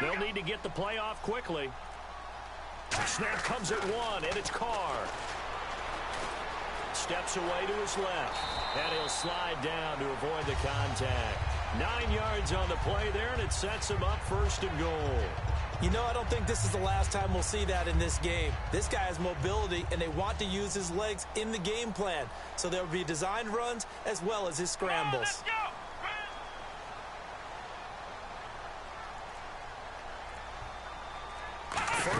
[SPEAKER 1] They'll need to get the play off quickly. Snap comes at 1, and it's Carr. Steps away to his left, and he'll slide down to avoid the contact. 9 yards on the play there, and it sets him up 1st and goal.
[SPEAKER 2] You know, I don't think this is the last time we'll see that in this game. This guy has mobility, and they want to use his legs in the game plan. So there will be designed runs as well as his scrambles.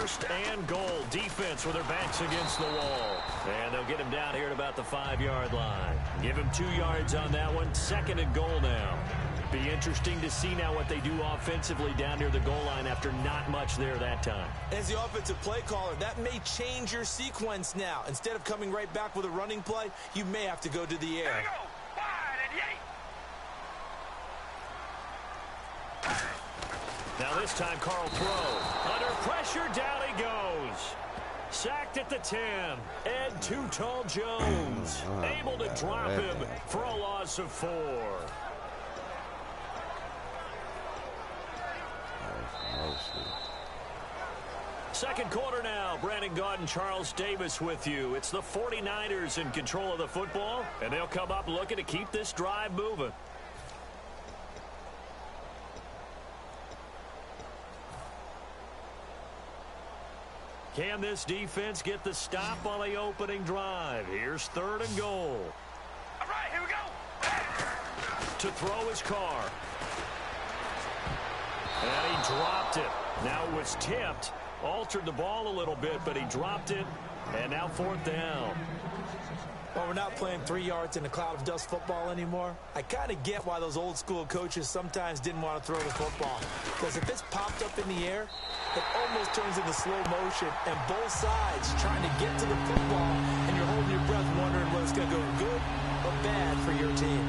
[SPEAKER 1] First and goal. Defense with their backs against the wall. And they'll get him down here at about the 5-yard line. Give him 2 yards on that one. 2nd and goal now. Be interesting to see now what they do offensively down near the goal line after not much there that time.
[SPEAKER 2] As the offensive play caller, that may change your sequence now. Instead of coming right back with a running play, you may have to go to the air.
[SPEAKER 1] Now this time Carl throw. Under pressure, down he goes. Sacked at the 10. Ed Too Tall Jones able to drop him for a loss of 4. Second quarter now. Brandon Gaudin, Charles Davis with you. It's the 49ers in control of the football, and they'll come up looking to keep this drive moving. Can this defense get the stop on the opening drive? Here's 3rd and goal.
[SPEAKER 4] All right, here we go.
[SPEAKER 1] To throw his Carr. And he dropped it. Now it was tipped. Altered the ball a little bit, but he dropped it. And now 4th down.
[SPEAKER 2] Well, we're not playing 3 yards in a cloud of dust football anymore. I kind of get why those old school coaches sometimes didn't want to throw the football. Because if it's popped up in the air, it almost turns into slow motion. And both sides trying to get to the football, and you're holding your breath wondering whether it's going to go good or bad for your team.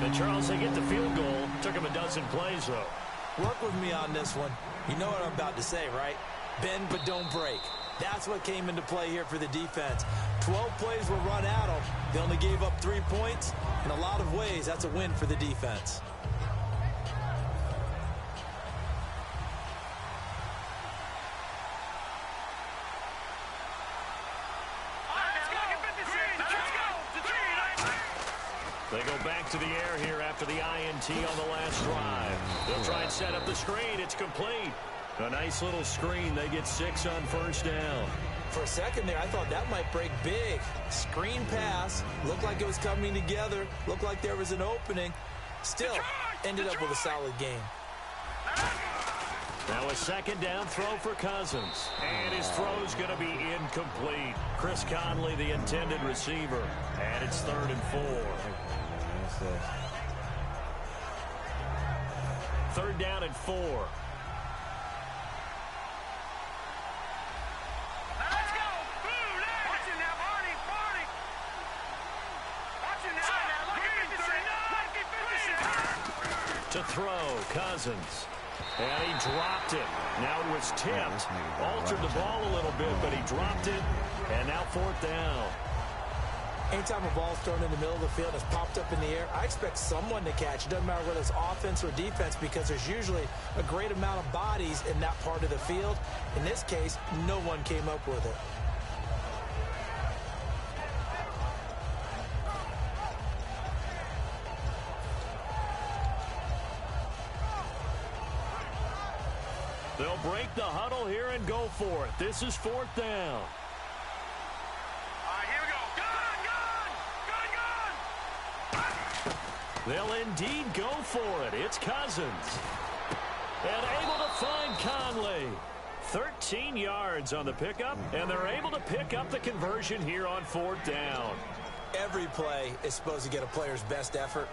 [SPEAKER 1] And Charles, they get the field goal. Took him a dozen plays, though.
[SPEAKER 2] Work with me on this one. You know what I'm about to say, right? Bend but don't break. That's what came into play here for the defense. 12 plays were run at them. They only gave up 3 points. In a lot of ways, that's a win for the defense.
[SPEAKER 1] They go back to the air here after the INT on the last drive. They'll try and set up the screen. It's complete. A nice little screen. They get 6 on 1st down.
[SPEAKER 2] For a second there, I thought that might break big. Screen pass. Looked like it was coming together. Looked like there was an opening. Still ended up with a solid game.
[SPEAKER 1] Now a 2nd down throw for Cousins. And his throw's going to be incomplete. Chris Conley, the intended receiver. And it's 3rd and 4. 3rd down and 4. To throw, Cousins. And he dropped it. Now it was tipped. Altered the ball a little bit, but he dropped it. And now 4th down.
[SPEAKER 2] Anytime a ball's thrown in the middle of the field and it's popped up in the air, I expect someone to catch. It doesn't matter whether it's offense or defense, because there's usually a great amount of bodies in that part of the field. In this case, no one came up with it.
[SPEAKER 1] They'll break the huddle here and go for it. This is 4th down. They'll indeed go for it. It's Cousins. And able to find Conley. 13 yards on the pickup, and they're able to pick up the conversion here on 4th down.
[SPEAKER 2] Every play is supposed to get a player's best effort,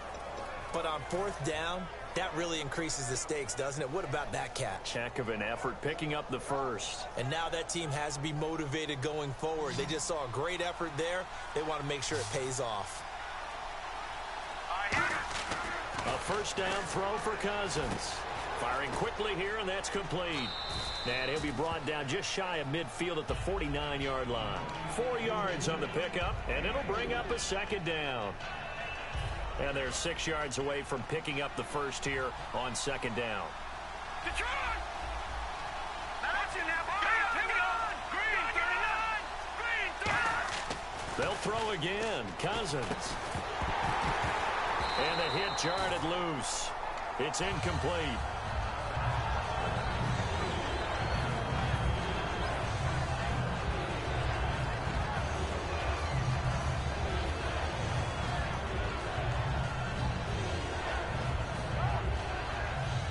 [SPEAKER 2] but on 4th down, that really increases the stakes, doesn't it? What about that catch?
[SPEAKER 1] Heck of an effort picking up the first.
[SPEAKER 2] And now that team has to be motivated going forward. They just saw a great effort there. They want to make sure it pays off.
[SPEAKER 1] A 1st down throw for Cousins. Firing quickly here, and that's complete. And he'll be brought down just shy of midfield at the 49-yard line. 4 yards on the pickup, and it'll bring up a 2nd down. And they're 6 yards away from picking up the first here on 2nd down.
[SPEAKER 4] Detroit! That's in that ball. Green 39! Green 39!
[SPEAKER 1] They'll throw again. Cousins. And the hit jarred it loose. It's incomplete.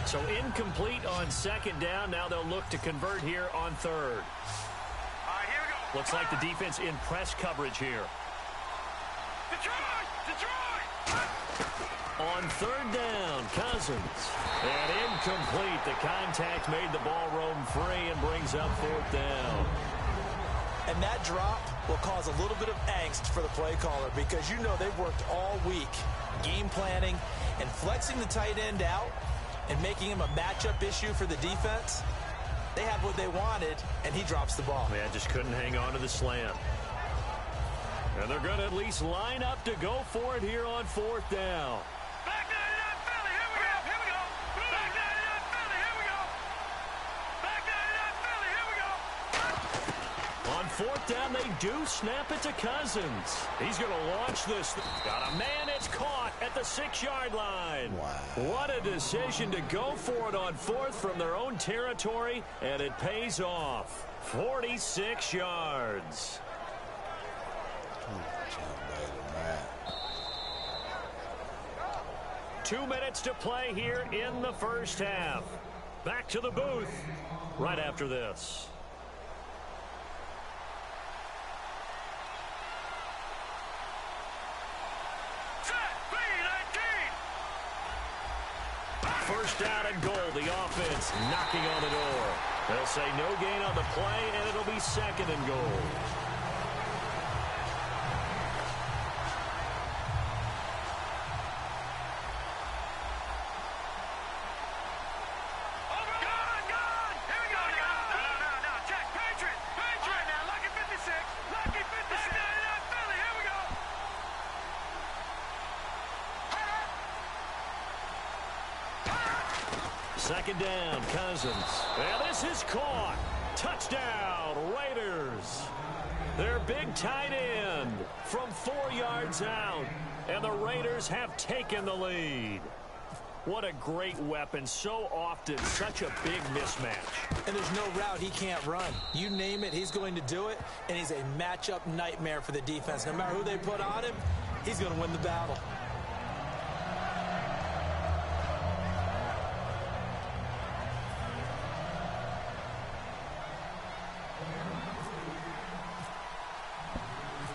[SPEAKER 1] So incomplete on 2nd down. Now they'll look to convert here on 3rd.
[SPEAKER 4] All right, here we go.
[SPEAKER 1] Looks like the defense in press coverage here.
[SPEAKER 4] Detroit! Detroit!
[SPEAKER 1] On 3rd down, Cousins. And incomplete. The contact made the ball roam free and brings up 4th down.
[SPEAKER 2] And that drop will cause a little bit of angst for the play caller, because you know they've worked all week game planning and flexing the tight end out and making him a matchup issue for the defense. They had what they wanted, and he drops the ball.
[SPEAKER 1] Man, just couldn't hang on to the slant. And they're going to at least line up to go for it here on 4th down.
[SPEAKER 4] Back 99 Philly, here we go, here we go. Back 99 Philly, here we go. Back 99 Philly, here we go.
[SPEAKER 1] On 4th down, they do snap it to Cousins. He's going to launch this. Got a man, it's caught at the 6-yard line.
[SPEAKER 3] Wow.
[SPEAKER 1] What a decision to go for it on 4th from their own territory, and it pays off. 46 yards. 2 minutes to play here in the first half. Back to the booth right after this. First down and goal. The offense knocking on the door. They'll say no gain on the play, and it'll be 2nd and goal. Second down, Cousins. And this is caught. Touchdown, Raiders. Their big tight end from 4 yards out. And the Raiders have taken the lead. What a great weapon. So often, such a big mismatch.
[SPEAKER 2] And there's no route he can't run. You name it, he's going to do it. And he's a matchup nightmare for the defense. No matter who they put on him, he's going to win the battle.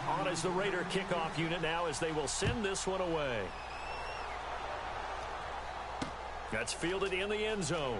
[SPEAKER 1] On is the Raider kickoff unit now as they will send this one away. That's fielded in the end zone.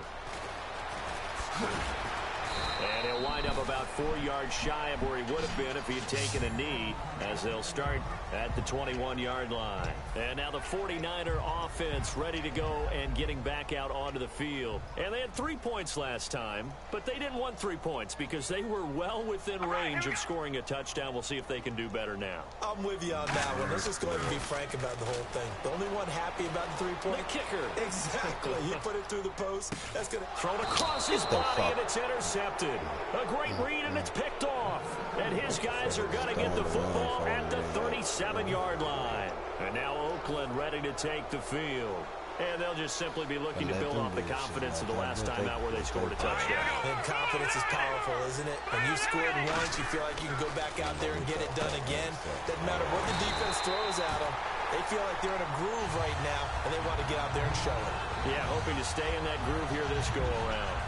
[SPEAKER 1] And he'll wind up about 4 yards shy of where he would have been if he had taken a knee, as they'll start at the 21-yard line. And now the 49er offense ready to go and getting back out onto the field. And they had 3 points last time, but they didn't want 3 points because they were well within range of scoring a touchdown. We'll see if they can do better now.
[SPEAKER 2] I'm with you on that one. Let's just go ahead and be frank about the whole thing. The only one happy about the 3-point.
[SPEAKER 1] The kicker.
[SPEAKER 2] Exactly. You put it through the post. That's going to
[SPEAKER 1] throw it across his body, and it's intercepted. A great read, and it's picked off. And his guys are going to get the football at the 37-yard line. And now Oakland ready to take the field. And they'll just simply be looking to build off the confidence of the last time out where they scored a touchdown.
[SPEAKER 2] And confidence is powerful, isn't it? When you scored once, you feel like you can go back out there and get it done again. Doesn't matter what the defense throws at them. They feel like they're in a groove right now, and they want to get out there and show it.
[SPEAKER 1] Yeah, hoping to stay in that groove here this go-around.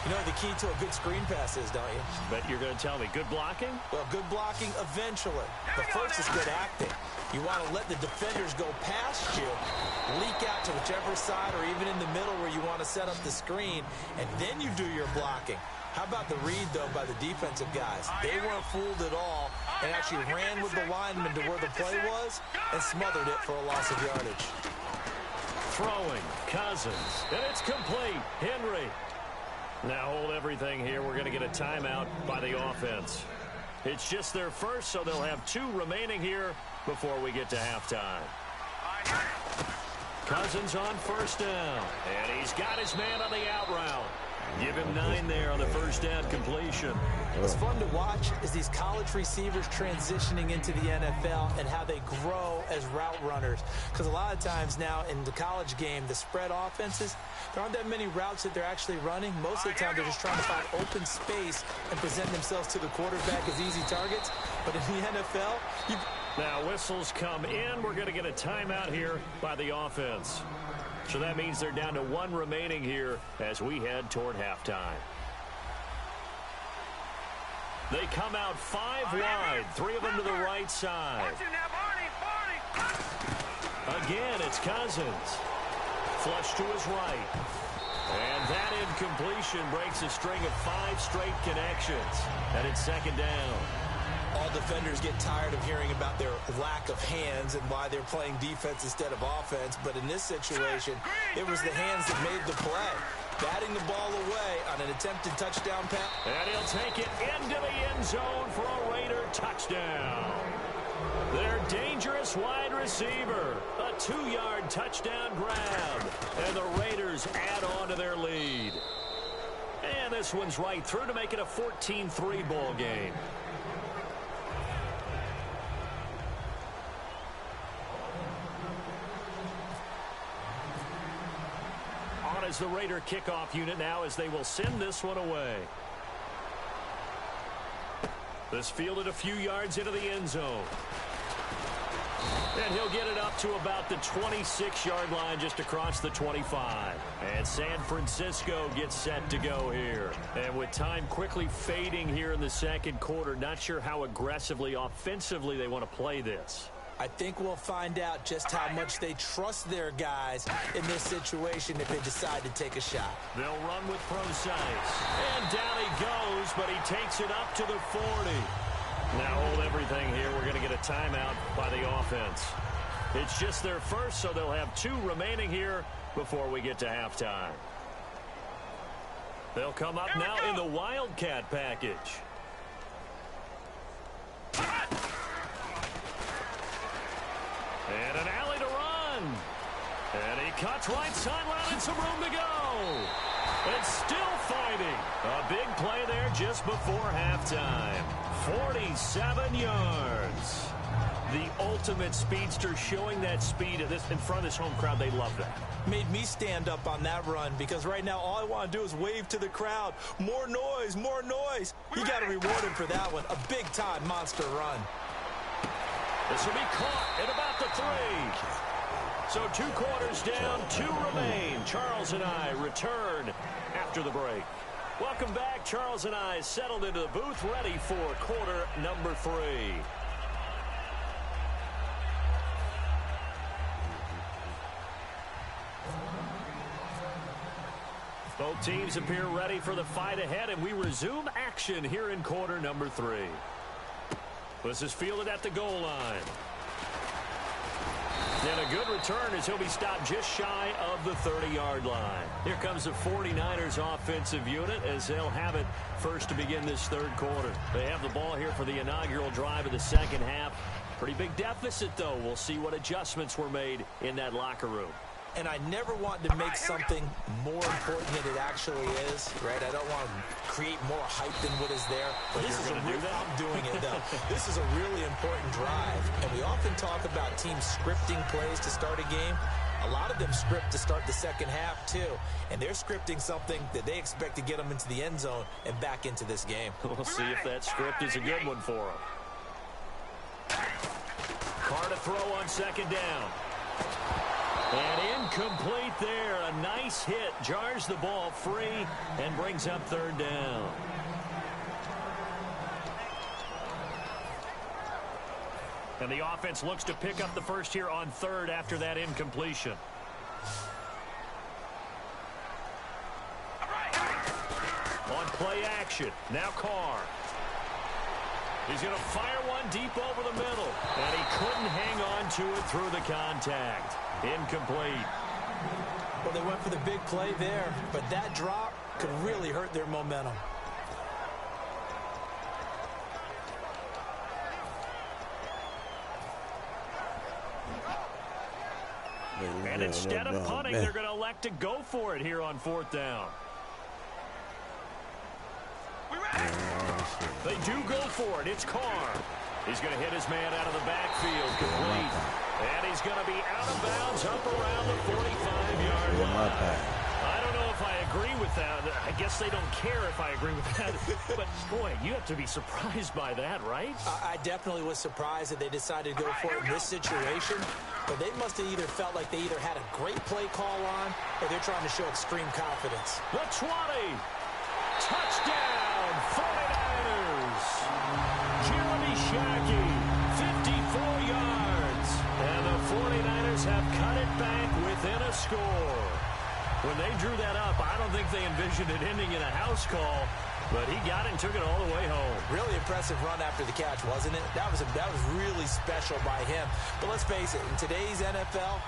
[SPEAKER 2] You know the key to a good screen pass is, don't you?
[SPEAKER 1] But you're going to tell me, good blocking?
[SPEAKER 2] Well, good blocking eventually. The first is good acting. You want to let the defenders go past you, leak out to whichever side or even in the middle where you want to set up the screen, and then you do your blocking. How about the read, though, by the defensive guys? They weren't fooled at all and actually ran with the lineman to where the play was and smothered it for a loss of yardage.
[SPEAKER 1] Throwing, Cousins, and it's complete. Henry. Now hold everything here. We're going to get a timeout by the offense. It's just their first, so they'll have 2 remaining here before we get to halftime. Cousins on first down, and he's got his man on the out route. Give him 9 there on the first down completion.
[SPEAKER 2] What's fun to watch is these college receivers transitioning into the NFL and how they grow as route runners. Because a lot of times now in the college game, the spread offenses, there aren't that many routes that they're actually running. Most of the time, they're just trying to find open space and present themselves to the quarterback as easy targets. But in the NFL,
[SPEAKER 1] now whistles come in. We're going to get a timeout here by the offense. So that means they're down to 1 remaining here as we head toward halftime. They come out 5 wide, 3 of them to the right side. Again, it's Cousins. Flush to his right. And that incompletion breaks a string of 5 straight connections. And it's second down.
[SPEAKER 2] All defenders get tired of hearing about their lack of hands and why they're playing defense instead of offense. But in this situation, it was the hands that made the play. Batting the ball away on an attempted touchdown pass.
[SPEAKER 1] And he'll take it into the end zone for a Raider touchdown. Their dangerous wide receiver. A 2-yard touchdown grab. And the Raiders add on to their lead. And this one's right through to make it a 14-3 ball game. As the Raider kickoff unit now as they will send this one away. This fielded a few yards into the end zone. And he'll get it up to about the 26-yard line just across the 25. And San Francisco gets set to go here. And with time quickly fading here in the second quarter, not sure how aggressively, offensively they want to play this.
[SPEAKER 2] I think we'll find out just how much they trust their guys in this situation if they decide to take a shot.
[SPEAKER 1] They'll run with Procise. And down he goes, but he takes it up to the 40. Now hold everything here. We're going to get a timeout by the offense. It's just their first, so they'll have 2 remaining here before we get to halftime. They'll come up now in the Wildcat package. And an alley to run. And he cuts right sideline and some room to go. And still fighting. A big play there just before halftime. 47 yards. The ultimate speedster showing that speed in front of this home crowd. They love that.
[SPEAKER 2] Made me stand up on that run because right now all I want to do is wave to the crowd. More noise, more noise. You got to reward him for that one. A big-time monster run.
[SPEAKER 1] This will be caught at about the 3. So 2 quarters down, 2 remain. Charles and I return after the break. Welcome back. Charles and I settled into the booth, ready for quarter number 3. Both teams appear ready for the fight ahead, and we resume action here in quarter number 3. This is fielded at the goal line. And a good return as he'll be stopped just shy of the 30-yard line. Here comes the 49ers offensive unit as they'll have it first to begin this third quarter. They have the ball here for the inaugural drive of the second half. Pretty big deficit, though. We'll see what adjustments were made in that locker room.
[SPEAKER 2] And I never want to make something more important than it actually is, right? I don't want to create more hype than what is there. But this is I'm doing it, though. This is a really important drive. And we often talk about teams scripting plays to start a game. A lot of them script to start the second half, too. And they're scripting something that they expect to get them into the end zone and back into this game.
[SPEAKER 1] We'll see if that script is a good one for them. Carr to throw on second down. And incomplete there. A nice hit. Jars the ball free and brings up third down. And the offense looks to pick up the first here on third after that incompletion. On play action. Now Carr. He's going to fire one deep over the middle. And he couldn't hang on to it through the contact. Incomplete.
[SPEAKER 2] Well, they went for the big play there, but that drop could really hurt their momentum.
[SPEAKER 1] And instead of punting, they're going to elect to go for it here on fourth down. They do go for it. It's Carr. He's going to hit his man out of the backfield. Complete. And he's going to be out of bounds up around the 45-yard line. I don't know if I agree with that. I guess they don't care if I agree with that. But, boy, you have to be surprised by that, right?
[SPEAKER 2] I definitely was surprised that they decided to go for it in this situation. But they must have either felt like they either had a great play call on or they're trying to show extreme confidence.
[SPEAKER 1] The 20. Touchdown, 49ers. Jeremy Shockey, 54 yards. And the 49ers have cut it back within a score. When they drew that up, I don't think they envisioned it ending in a house call, but he got it and took it all the way home.
[SPEAKER 2] Really impressive run after the catch, wasn't it? That was really special by him. But let's face it, in today's NFL,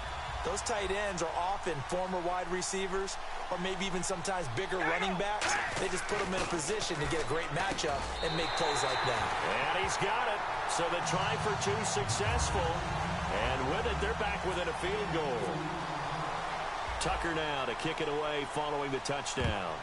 [SPEAKER 2] those tight ends are often former wide receivers or maybe even sometimes bigger running backs. They just put them in a position to get a great matchup and make plays like that.
[SPEAKER 1] And he's got it. So the try for two successful. And with it, they're back within a field goal. Tucker now to kick it away following the touchdown.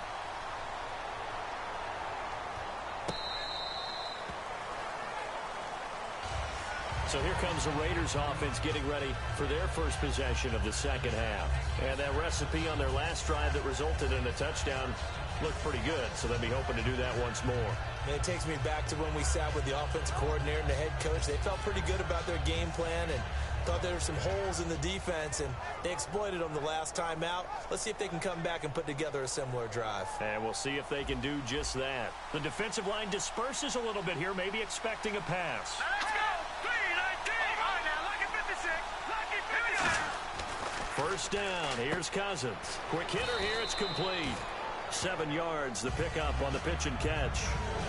[SPEAKER 1] So here comes the Raiders offense getting ready for their first possession of the second half. And that recipe on their last drive that resulted in a touchdown looked pretty good, so they'll be hoping to do that once more.
[SPEAKER 2] And it takes me back to when we sat with the offensive coordinator and the head coach. They felt pretty good about their game plan and thought there were some holes in the defense, and they exploited them the last time out. Let's see if they can come back and put together a similar drive.
[SPEAKER 1] And we'll see if they can do just that. The defensive line disperses a little bit here, maybe expecting a pass.
[SPEAKER 4] Let's go. 3-19. All right, now, lucky 56. Lucky 56.
[SPEAKER 1] First down. Here's Cousins. Quick hitter here. It's complete. 7 yards, the pickup on the pitch and catch.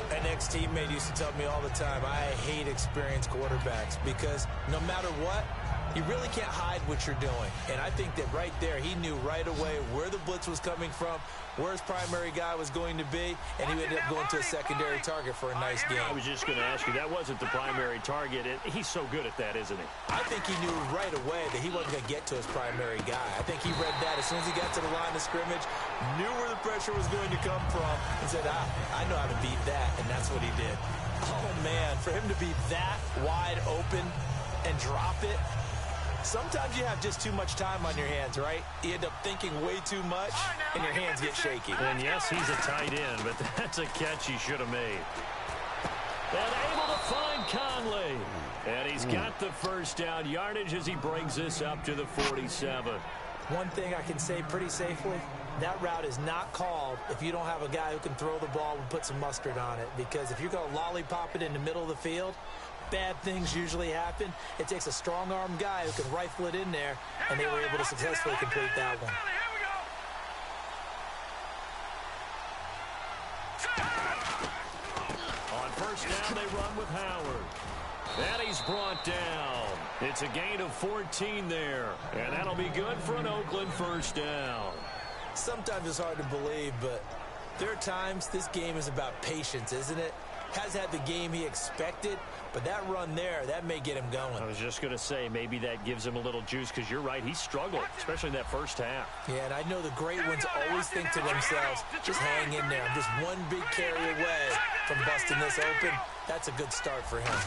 [SPEAKER 2] An ex-teammate used to tell me all the time, I hate experienced quarterbacks because no matter what, you really can't hide what you're doing. And I think that right there, he knew right away where the blitz was coming from, where his primary guy was going to be, and he ended up going to a secondary target for a nice game.
[SPEAKER 1] I was just going to ask you, that wasn't the primary target. He's so good at that, isn't he?
[SPEAKER 2] I think he knew right away that he wasn't going to get to his primary guy. I think he read that as soon as he got to the line of scrimmage, knew where the pressure was going to come from, and said, I know how to beat that, and that's what he did. Oh, man, for him to be that wide open and drop it, sometimes you have just too much time on your hands, right? You end up thinking way too much, and your hands get shaky.
[SPEAKER 1] And yes, he's a tight end, but that's a catch he should have made. And able to find Conley. And he's got the first down yardage as he brings this up to the 47.
[SPEAKER 2] One thing I can say pretty safely, that route is not called if you don't have a guy who can throw the ball and put some mustard on it. Because if you're going to lollipop it in the middle of the field, bad things usually happen. It takes a strong-armed guy who can rifle it in there, and they were able to successfully complete that one.
[SPEAKER 1] On first down, they run with Howard. And he's brought down. It's a gain of 14 there. And that'll be good for an Oakland first down.
[SPEAKER 2] Sometimes it's hard to believe, but there are times this game is about patience, isn't it? Has had the game he expected, but that run there, that may get him going.
[SPEAKER 1] I was just going to say, maybe that gives him a little juice, because you're right, he struggled, especially in that first half.
[SPEAKER 2] Yeah, and I know the great ones always think to themselves, just hang in there. I'm just one big carry away from busting this open. That's a good start for him.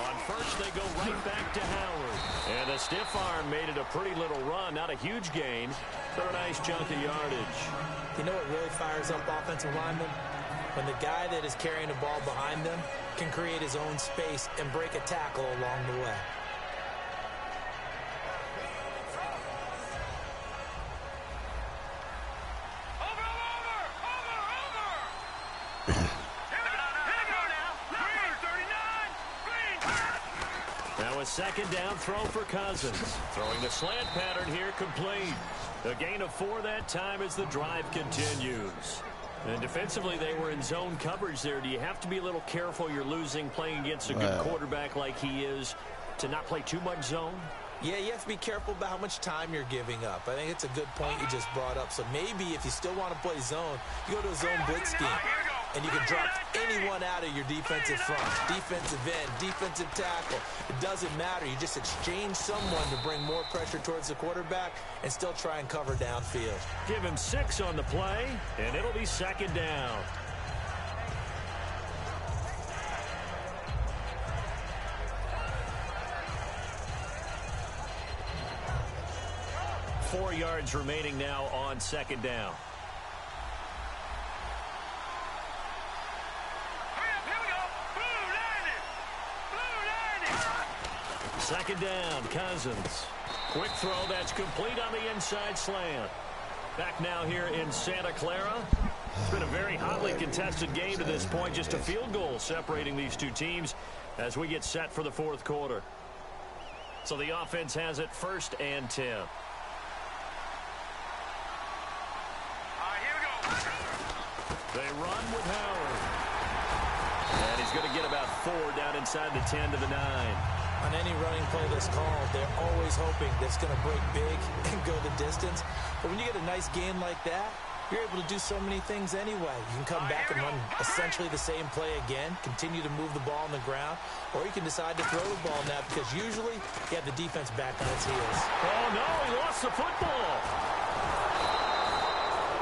[SPEAKER 1] On first, they go right back to Howard. And a stiff arm made it a pretty little run. Not a huge gain, but a nice chunk of yardage.
[SPEAKER 2] You know what really fires up offensive linemen? When the guy that is carrying the ball behind them can create his own space and break a tackle along the way.
[SPEAKER 1] Now a second down throw for Cousins. Throwing the slant pattern here, complete. A gain of 4 that time as the drive continues. And defensively, they were in zone coverage there. Do you have to be a little careful you're losing playing against a good quarterback like he is to not play too much zone?
[SPEAKER 2] Yeah, you have to be careful about how much time you're giving up. I think it's a good point you just brought up. So maybe if you still want to play zone, you go to a zone blitz scheme. And you can drop anyone out of your defensive front, defensive end, defensive tackle. It doesn't matter. You just exchange someone to bring more pressure towards the quarterback and still try and cover downfield.
[SPEAKER 1] Give him 6 on the play, and it'll be second down. Four yards remaining now on second down. Second down, Cousins. Quick throw, that's complete on the inside slant. Back now here in Santa Clara. It's been a very hotly contested game to this point. Just a field goal separating these two teams as we get set for the fourth quarter. So the offense has it 1st and 10.
[SPEAKER 4] All right, here we go.
[SPEAKER 1] They run with Howard. And he's going to get about 4 down inside the 10 to the 9.
[SPEAKER 2] On any running play that's called, they're always hoping that it's going to break big and go the distance. But when you get a nice gain like that, you're able to do so many things anyway. You can come back and run essentially the same play again, continue to move the ball on the ground, or you can decide to throw the ball now because usually you have the defense back on its heels.
[SPEAKER 1] Oh, no, he lost the football.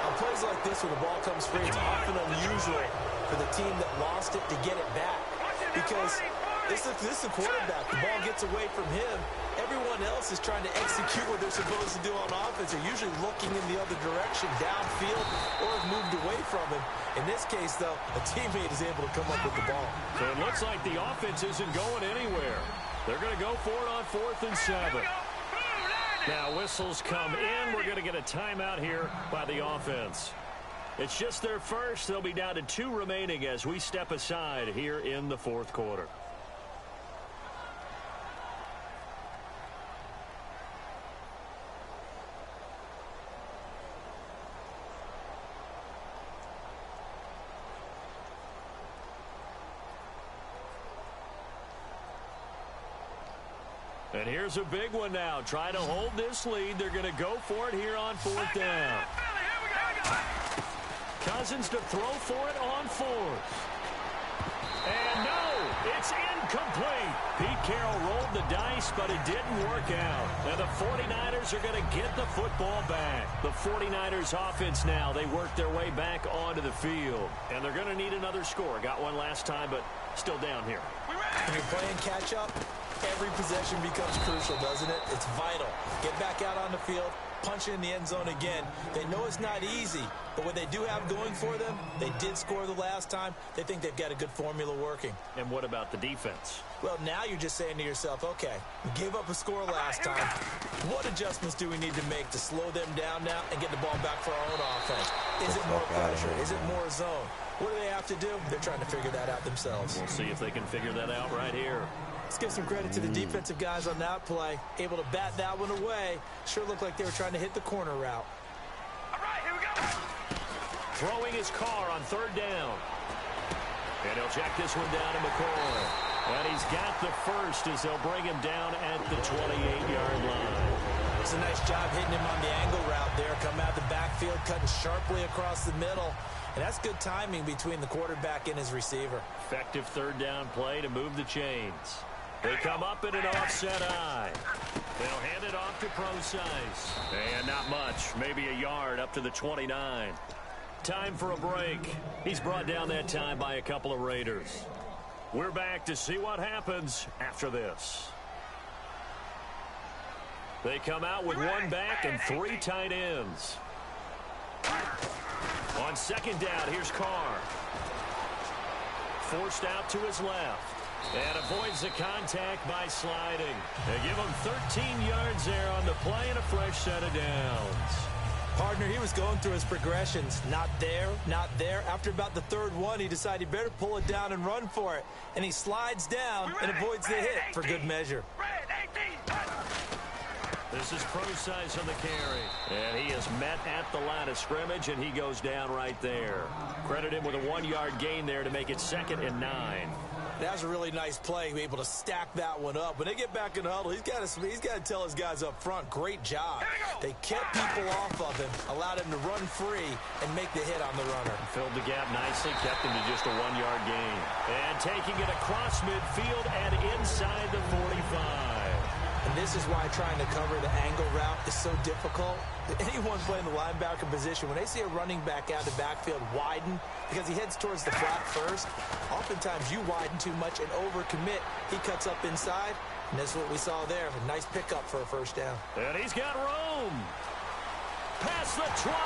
[SPEAKER 2] On plays like this where the ball comes free, it's often unusual for the team that lost it to get it back because this is the quarterback. The ball gets away from him. Everyone else is trying to execute what they're supposed to do on offense. They're usually looking in the other direction, downfield, or have moved away from him. In this case, though, a teammate is able to come up with the ball.
[SPEAKER 1] So it looks like the offense isn't going anywhere. They're going to go for it on 4th and 7. Now whistles come in. We're going to get a timeout here by the offense. It's just their first. They'll be down to 2 remaining as we step aside here in the fourth quarter. And here's a big one now. Try to hold this lead. They're going to go for it here on 4th down. Cousins to throw for it on 4th. And no, it's incomplete. Pete Carroll rolled the dice, but it didn't work out. And the 49ers are going to get the football back. The 49ers offense now, they work their way back onto the field. And they're going to need another score. Got one last time, but still down here.
[SPEAKER 2] When you're playing catch-up, every possession becomes crucial, doesn't it? It's vital. Get back out on the field, punch it in the end zone again. They know it's not easy, but what they do have going for them, they did score the last time. They think they've got a good formula working.
[SPEAKER 1] And what about the defense?
[SPEAKER 2] Well, now you're just saying to yourself, okay, we gave up a score last time. What adjustments do we need to make to slow them down now and get the ball back for our own offense? Is it more pressure? Is it more zone? What do they have to do? They're trying to figure that out themselves.
[SPEAKER 1] We'll see if they can figure that out right here.
[SPEAKER 2] Let's give some credit to the defensive guys on that play. Able to bat that one away. Sure looked like they were trying to hit the corner route.
[SPEAKER 4] All right, here we go.
[SPEAKER 1] Throwing his car on third down. And he'll check this one down to McCoy. And he's got the first as they'll bring him down at the 28-yard line.
[SPEAKER 2] It's a nice job hitting him on the angle route there. Come out the backfield, cutting sharply across the middle. And that's good timing between the quarterback and his receiver.
[SPEAKER 1] Effective third down play to move the chains. They come up in an offset eye. They'll hand it off to Procise. And not much, maybe a yard up to the 29. Time for a break. He's brought down that time by a couple of Raiders. We're back to see what happens after this. They come out with one back and three tight ends. On second down, here's Carr. Forced out to his left. And avoids the contact by sliding. They give him 13 yards there on the play and a fresh set of downs.
[SPEAKER 2] Partner, he was going through his progressions. Not there, not there. After about the third one, he decided he better pull it down and run for it. And he slides down and avoids the hit for good measure.
[SPEAKER 1] This is Procise on the carry. And he is met at the line of scrimmage, and he goes down right there. Credit him with a 1-yard gain there to make it 2nd and 9.
[SPEAKER 2] That was a really nice play, able to stack that one up. When they get back in the huddle, he's got to tell his guys up front, great job. They kept people off of him, allowed him to run free, and make the hit on the runner.
[SPEAKER 1] Filled the gap nicely, kept him to just a 1-yard gain. And taking it across midfield and inside the 45.
[SPEAKER 2] And this is why trying to cover the angle route is so difficult. Anyone playing the linebacker position, when they see a running back out of the backfield widen, because he heads towards the flat first, oftentimes you widen too much and overcommit. He cuts up inside, and that's what we saw there. A nice pickup for a first down.
[SPEAKER 1] And he's got room. Past the 20.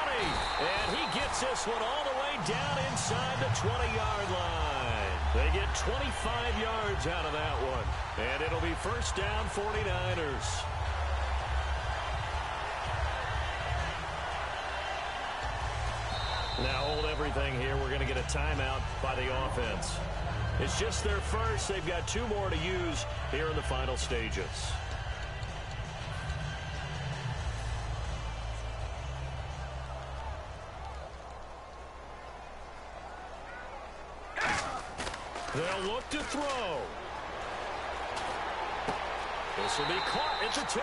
[SPEAKER 1] And he gets this one all the way down inside the 20-yard line. They get 25 yards out of that one. And it'll be first down 49ers. Now hold everything here. We're going to get a timeout by the offense. It's just their first. They've got 2 more to use here in the final stages. They'll look to throw. This will be caught at the 2.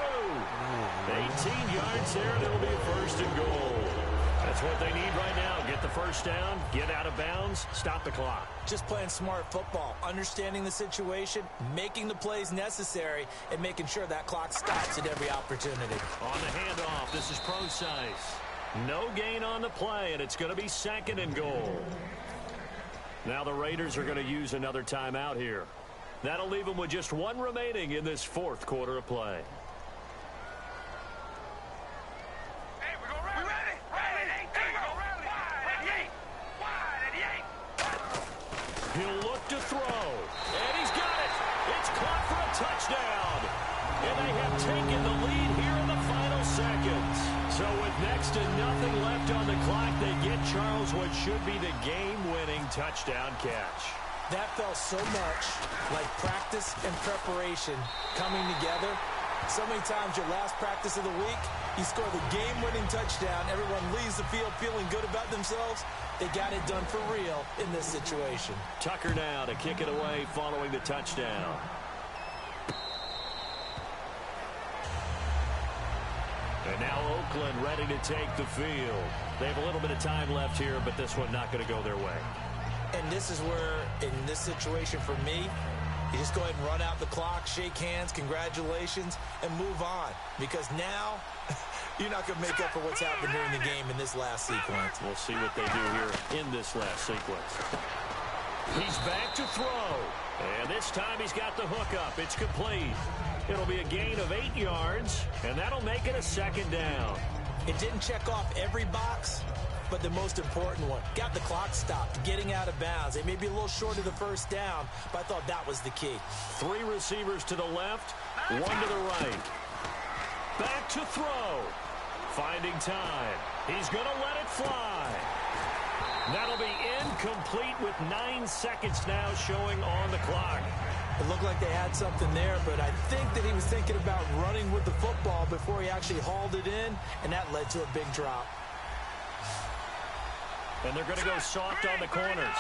[SPEAKER 1] 18 yards there, and it'll be a first and goal. That's what they need right now. Get the first down, get out of bounds, stop the clock.
[SPEAKER 2] Just playing smart football, understanding the situation, making the plays necessary, and making sure that clock stops at every opportunity.
[SPEAKER 1] On the handoff, this is Procise. No gain on the play, and it's going to be 2nd and goal. Now the Raiders are going to use another timeout here. That'll leave them with just 1 remaining in this 4th quarter of play. He'll look to throw, and he's got it. It's caught for a touchdown. And they have taken the lead here in the final seconds. So with next to nothing left on the clock, they get Charles what should be the game-winning touchdown catch.
[SPEAKER 2] That felt so much like practice and preparation coming together. So many times your last practice of the week, you score the game-winning touchdown. Everyone leaves the field feeling good about themselves. They got it done for real in this situation.
[SPEAKER 1] Tucker now to kick it away following the touchdown. And now Oakland ready to take the field. They have a little bit of time left here, but this one not going to go their way.
[SPEAKER 2] And this is where, in this situation for me, you just go ahead and run out the clock, shake hands, congratulations, and move on. Because now, you're not going to make up for what's happened during the game in this last sequence.
[SPEAKER 1] We'll see what they do here in this last sequence. He's back to throw. And this time he's got the hook up. It's complete. It'll be a gain of 8 yards, and that'll make it a 2nd down.
[SPEAKER 2] It didn't check off every box, but the most important one. Got the clock stopped, getting out of bounds. They may be a little short of the first down, but I thought that was the key.
[SPEAKER 1] 3 receivers to the left, 1 to the right. Back to throw. Finding time. He's going to let it fly. That'll be incomplete with 9 seconds now showing on the clock.
[SPEAKER 2] It looked like they had something there, but I think that he was thinking about running with the football before he actually hauled it in, and that led to a big drop.
[SPEAKER 1] And they're going to go soft on the corners.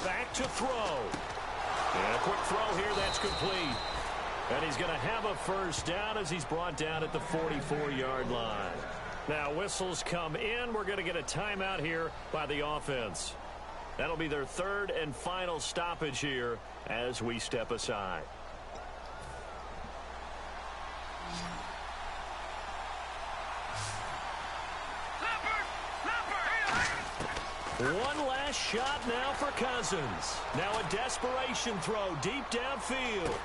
[SPEAKER 1] Back to throw. And a quick throw here, that's complete. And he's going to have a first down as he's brought down at the 44-yard line. Now, whistles come in. We're going to get a timeout here by the offense. That'll be their third and final stoppage here as we step aside. One last shot now for Cousins. Now a desperation throw deep downfield.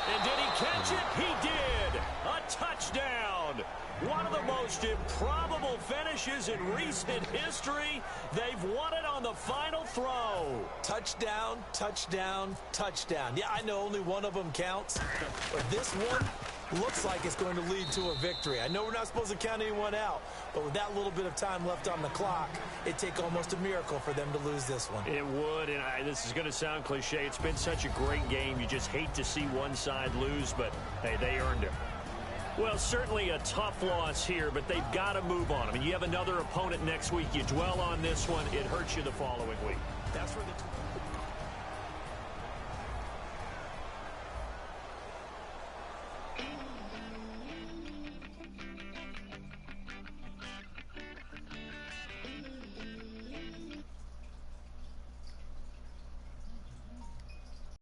[SPEAKER 1] And did he catch it? He did. A touchdown. One of the most improbable finishes in recent history. They've won it on the final throw.
[SPEAKER 2] Touchdown, touchdown, touchdown. Yeah, I know only one of them counts, but this one looks like it's going to lead to a victory. I know we're not supposed to count anyone out, but with that little bit of time left on the clock, it'd take almost a miracle for them to lose this one.
[SPEAKER 1] It would, and this is going to sound cliche. It's been such a great game. You just hate to see one side lose, but, hey, they earned it. Well, certainly a tough loss here, but they've got to move on. I mean, you have another opponent next week. You dwell on this one, it hurts you the following week.
[SPEAKER 2] That's where the